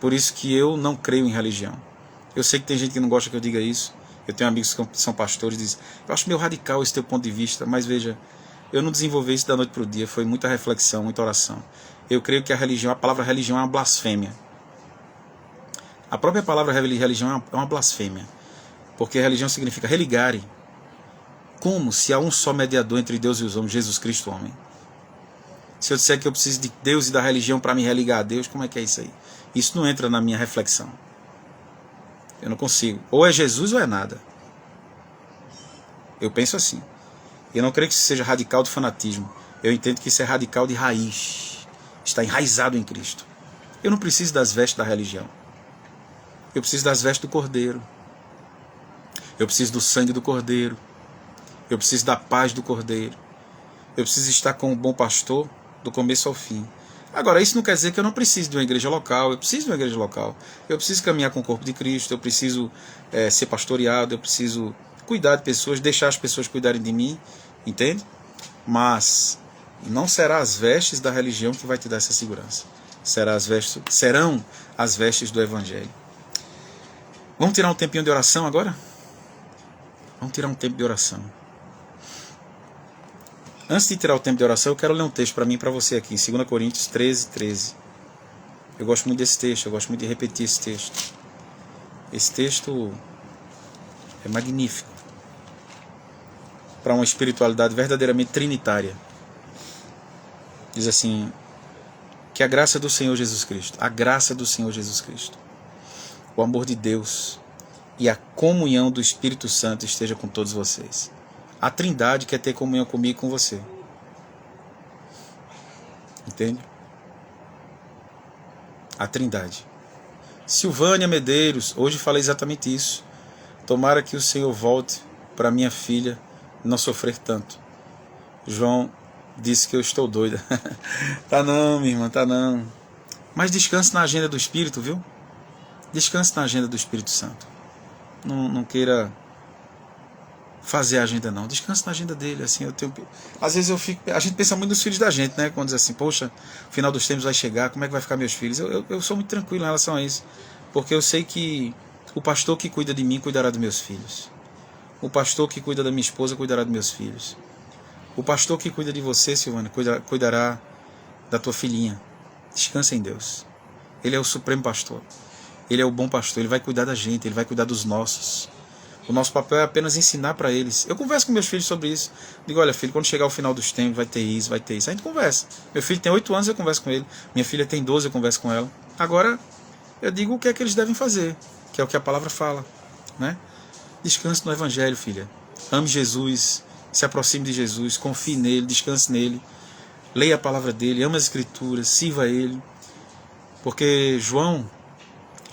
Por isso que eu não creio em religião. Eu sei que tem gente que não gosta que eu diga isso. Eu tenho amigos que são pastores e dizem, eu acho meio radical esse teu ponto de vista, mas veja, eu não desenvolvi isso da noite para o dia, foi muita reflexão, muita oração. Eu creio que a palavra religião é uma blasfêmia. A própria palavra religião é uma blasfêmia. Porque religião significa religare. Como se há um só mediador entre Deus e os homens, Jesus Cristo, homem. Se eu disser que eu preciso de Deus e da religião para me religar a Deus, como é que é isso aí? Isso não entra na minha reflexão. Eu não consigo. Ou é Jesus ou é nada. Eu penso assim. Eu não creio que isso seja radical de fanatismo. Eu entendo que isso é radical de raiz. Está enraizado em Cristo. Eu não preciso das vestes da religião. Eu preciso das vestes do Cordeiro. Eu preciso do sangue do Cordeiro. Eu preciso da paz do Cordeiro. Eu preciso estar com o bom pastor do começo ao fim. Agora, isso não quer dizer que eu não preciso de uma igreja local. Eu preciso de uma igreja local. Eu preciso caminhar com o corpo de Cristo. Eu preciso ser pastoreado. Eu preciso cuidar de pessoas, deixar as pessoas cuidarem de mim. Entende? Mas não será as vestes da religião que vai te dar essa segurança. Serão as vestes do Evangelho. Vamos tirar um tempinho de oração agora? Vamos tirar um tempo de oração. Antes de tirar o tempo de oração, eu quero ler um texto para mim e para você aqui, em 2 Coríntios 13, 13. Eu gosto muito desse texto, eu gosto muito de repetir esse texto. Esse texto é magnífico para uma espiritualidade verdadeiramente trinitária. Diz assim, que a graça do Senhor Jesus Cristo, a graça do Senhor Jesus Cristo, o amor de Deus e a comunhão do Espírito Santo esteja com todos vocês. A Trindade quer ter comunhão comigo e com você. Entende? A Trindade. Silvânia Medeiros, hoje falei exatamente isso. Tomara que o Senhor volte para minha filha não sofrer tanto. João disse que eu estou doida. Tá não, minha irmã, tá não. Mas descanse na agenda do Espírito, viu? Descanse na agenda do Espírito Santo. Não queira fazer a agenda não. Descanse na agenda dele. Assim, às vezes a gente pensa muito nos filhos da gente, né? Quando diz assim, poxa, o final dos tempos vai chegar, como é que vai ficar meus filhos? Eu sou muito tranquilo em relação a isso. Porque eu sei que o pastor que cuida de mim cuidará dos meus filhos. O pastor que cuida da minha esposa cuidará dos meus filhos. O pastor que cuida de você, Silvânia, cuidará da tua filhinha. Descansa em Deus. Ele é o supremo pastor. Ele é o bom pastor. Ele vai cuidar da gente, ele vai cuidar dos nossos. O nosso papel é apenas ensinar para eles. Eu converso com meus filhos sobre isso. Digo, olha filho, quando chegar o final dos tempos vai ter isso, vai ter isso. A gente conversa. Meu filho tem 8 anos, eu converso com ele. Minha filha tem 12, eu converso com ela. Agora, eu digo o que é que eles devem fazer, que é o que a palavra fala, né? Descanse no Evangelho, filha. Ame Jesus, se aproxime de Jesus, confie nele, descanse nele. Leia a palavra dele, ame as Escrituras, sirva a ele. Porque João,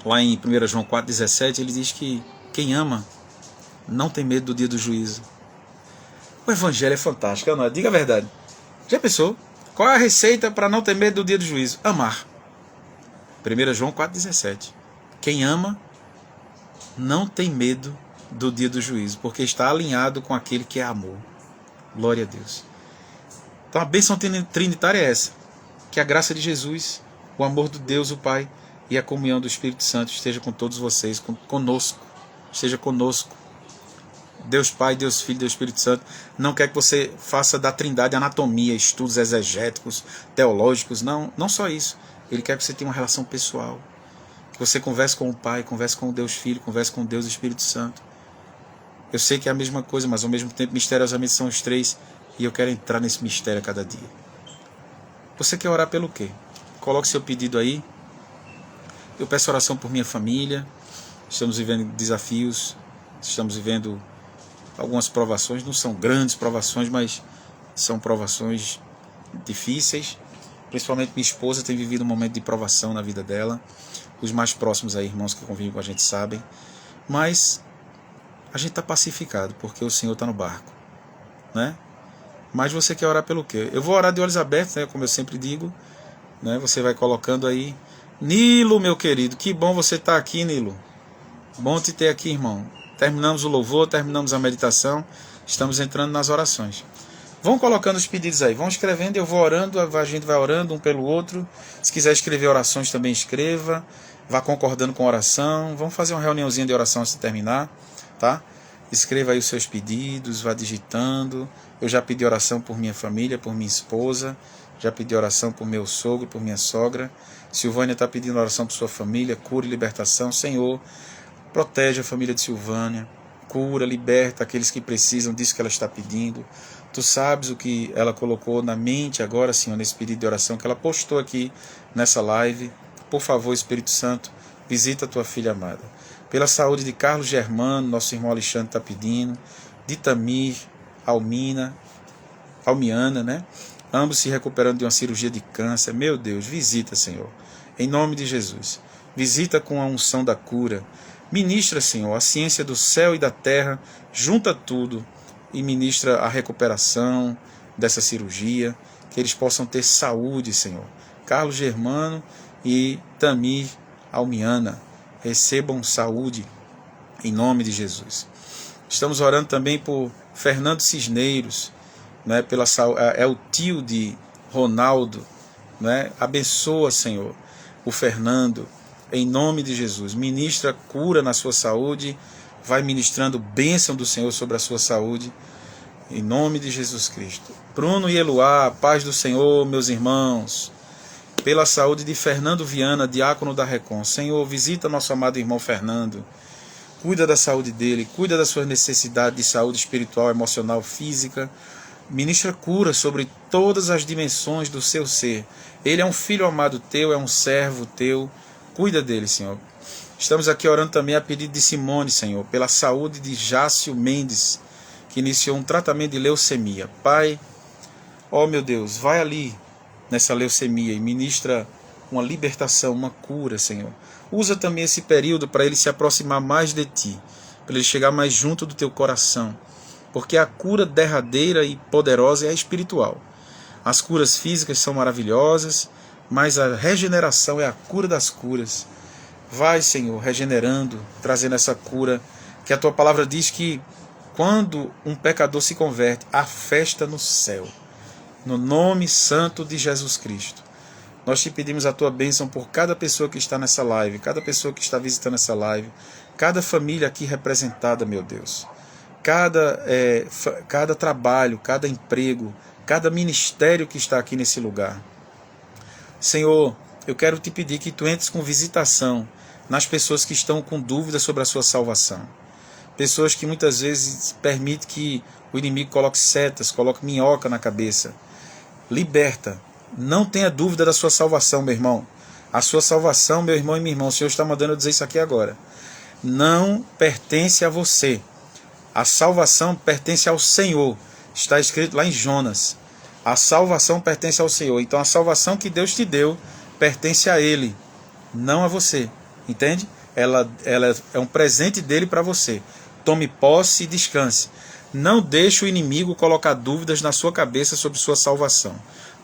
lá em 1 João 4,17, ele diz que quem ama não tem medo do dia do juízo. O Evangelho é fantástico, não é? Diga a verdade. Já pensou? Qual é a receita para não ter medo do dia do juízo? Amar. 1 João 4,17. Quem ama não tem medo do dia do juízo, porque está alinhado com aquele que é amor. Glória a Deus. Então a bênção trinitária é essa. Que a graça de Jesus, o amor de Deus, o Pai, e a comunhão do Espírito Santo esteja com todos vocês, conosco. Esteja conosco. Deus Pai, Deus Filho, Deus Espírito Santo não quer que você faça da Trindade anatomia, estudos exegéticos, teológicos, não só isso. Ele quer que você tenha uma relação pessoal, que você converse com o Pai, converse com o Deus Filho, converse com o Deus Espírito Santo. Eu sei que é a mesma coisa, mas ao mesmo tempo misteriosamente são os três, e eu quero entrar nesse mistério a cada dia. Você quer orar pelo quê? Coloque seu pedido aí. Eu peço oração por minha família. Estamos vivendo desafios, estamos vivendo algumas provações, não são grandes provações, mas são provações difíceis. Principalmente minha esposa tem vivido um momento de provação na vida dela. Os mais próximos aí, irmãos que convivem com a gente, sabem. Mas a gente está pacificado, porque o Senhor está no barco, né? Mas você quer orar pelo quê? Eu vou orar de olhos abertos, né, como eu sempre digo, né? Você vai colocando aí. Nilo, meu querido, que bom você estar aqui, Nilo. Bom te ter aqui, irmão. Terminamos o louvor, terminamos a meditação, estamos entrando nas orações. Vão colocando os pedidos aí, vão escrevendo, eu vou orando, a gente vai orando um pelo outro. Se quiser escrever orações, também escreva. Vá concordando com a oração. Vamos fazer uma reuniãozinha de oração antes de terminar, tá? Escreva aí os seus pedidos, vá digitando. Eu já pedi oração por minha família, por minha esposa. Já pedi oração por meu sogro, por minha sogra. Silvânia está pedindo oração por sua família, cura e libertação. Senhor, protege a família de Silvânia, cura, liberta aqueles que precisam disso que ela está pedindo. Tu sabes o que ela colocou na mente agora, Senhor, nesse pedido de oração que ela postou aqui nessa live. Por favor, Espírito Santo, visita a tua filha amada. Pela saúde de Carlos Germano, nosso irmão Alexandre está pedindo, de Tamir, Almiana, né? Ambos se recuperando de uma cirurgia de câncer. Meu Deus, visita, Senhor, em nome de Jesus. Visita com a unção da cura. Ministra, Senhor, a ciência do céu e da terra, junta tudo e ministra a recuperação dessa cirurgia, que eles possam ter saúde, Senhor. Carlos Germano e Tamir Almiana, recebam saúde em nome de Jesus. Estamos orando também por Fernando Cisneiros, né, é o tio de Ronaldo, né? Abençoa, Senhor, o Fernando, em nome de Jesus. Ministra cura na sua saúde, vai ministrando bênção do Senhor sobre a sua saúde, em nome de Jesus Cristo. Bruno e Eloá, paz do Senhor, meus irmãos. Pela saúde de Fernando Viana, diácono da Recon. Senhor, visita nosso amado irmão Fernando. Cuida da saúde dele, cuida das suas necessidades de saúde espiritual, emocional, física. Ministra cura sobre todas as dimensões do seu ser. Ele é um filho amado teu, é um servo teu. Cuida dele, Senhor. Estamos aqui orando também a pedido de Simone, Senhor, pela saúde de Jácio Mendes, que iniciou um tratamento de leucemia. Pai, ó meu Deus, vai ali nessa leucemia e ministra uma libertação, uma cura, Senhor. Usa também esse período para ele se aproximar mais de Ti, para ele chegar mais junto do Teu coração, porque a cura derradeira e poderosa é a espiritual. As curas físicas são maravilhosas, mas a regeneração é a cura das curas. Vai, Senhor, regenerando, trazendo essa cura, que a Tua palavra diz que quando um pecador se converte, há festa no céu. No nome santo de Jesus Cristo. Nós te pedimos a Tua bênção por cada pessoa que está nessa live, cada pessoa que está visitando essa live, cada família aqui representada, meu Deus. cada trabalho, cada emprego, cada ministério que está aqui nesse lugar. Senhor, eu quero te pedir que tu entres com visitação nas pessoas que estão com dúvidas sobre a sua salvação. Pessoas que muitas vezes permitem que o inimigo coloque setas, coloque minhoca na cabeça. Liberta. Não tenha dúvida da sua salvação, meu irmão. A sua salvação, meu irmão e minha irmã, o Senhor está mandando eu dizer isso aqui agora. Não pertence a você. A salvação pertence ao Senhor. Está escrito lá em Jonas. A salvação pertence ao Senhor. Então a salvação que Deus te deu pertence a Ele, não a você. Entende? Ela é um presente dele para você. Tome posse e descanse. Não deixe o inimigo colocar dúvidas na sua cabeça sobre sua salvação.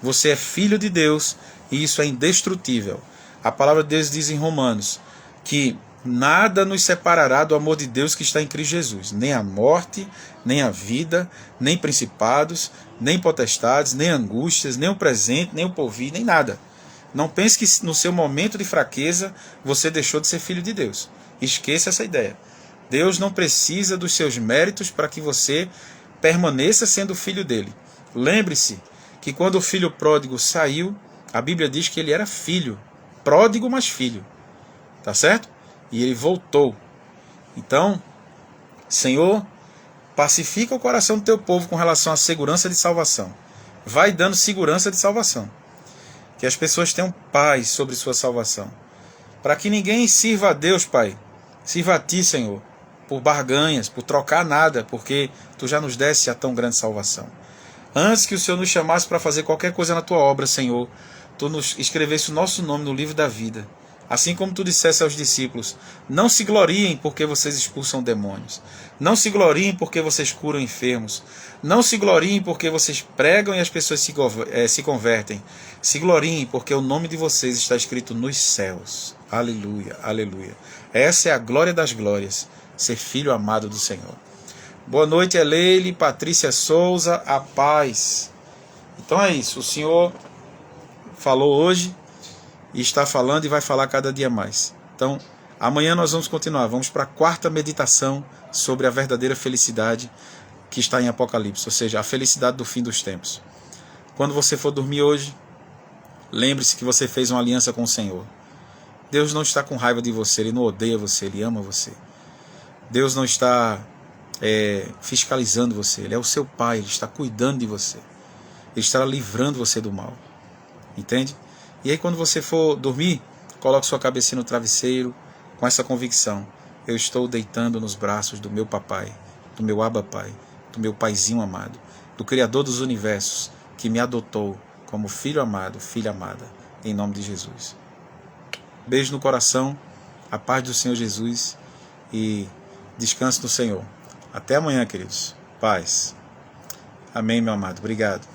Você é filho de Deus e isso é indestrutível. A palavra de Deus diz em Romanos que nada nos separará do amor de Deus que está em Cristo Jesus. Nem a morte, nem a vida, nem principados, nem potestades, nem angústias, nem o presente, nem o porvir, nem nada. Não pense que no seu momento de fraqueza você deixou de ser filho de Deus. Esqueça essa ideia. Deus não precisa dos seus méritos para que você permaneça sendo filho dele. Lembre-se que quando o filho pródigo saiu, a Bíblia diz que ele era filho. Pródigo, mas filho. Tá certo? E ele voltou. Então, Senhor, pacifica o coração do teu povo com relação à segurança de salvação. Vai dando segurança de salvação. Que as pessoas tenham paz sobre sua salvação. Para que ninguém sirva a Deus, Pai. Sirva a Ti, Senhor, por barganhas, por trocar nada, porque Tu já nos deste a tão grande salvação. Antes que o Senhor nos chamasse para fazer qualquer coisa na Tua obra, Senhor, Tu nos escrevesse o nosso nome no livro da vida. Assim como Tu disseste aos discípulos, não se gloriem porque vocês expulsam demônios. Não se gloriem porque vocês curam enfermos. Não se gloriem porque vocês pregam e as pessoas se convertem. Se gloriem porque o nome de vocês está escrito nos céus. Aleluia, aleluia. Essa é a glória das glórias, ser filho amado do Senhor. Boa noite, Eleile, Patrícia Souza, a paz. Então é isso, o Senhor falou hoje e está falando e vai falar cada dia mais. Então, amanhã nós vamos continuar. Vamos para a 4ª meditação sobre a verdadeira felicidade que está em Apocalipse, ou seja, a felicidade do fim dos tempos. Quando você for dormir hoje, lembre-se que você fez uma aliança com o Senhor. Deus não está com raiva de você, Ele não odeia você, Ele ama você. Deus não está fiscalizando você, Ele é o seu Pai, Ele está cuidando de você. Ele estará livrando você do mal. Entende? E aí quando você for dormir, coloque sua cabecinha no travesseiro com essa convicção. Eu estou deitando nos braços do meu papai, do meu Abba Pai, do meu paizinho amado, do Criador dos universos, que me adotou como filho amado, filha amada, em nome de Jesus. Beijo no coração, a paz do Senhor Jesus e descanse no Senhor. Até amanhã, queridos. Paz. Amém, meu amado. Obrigado.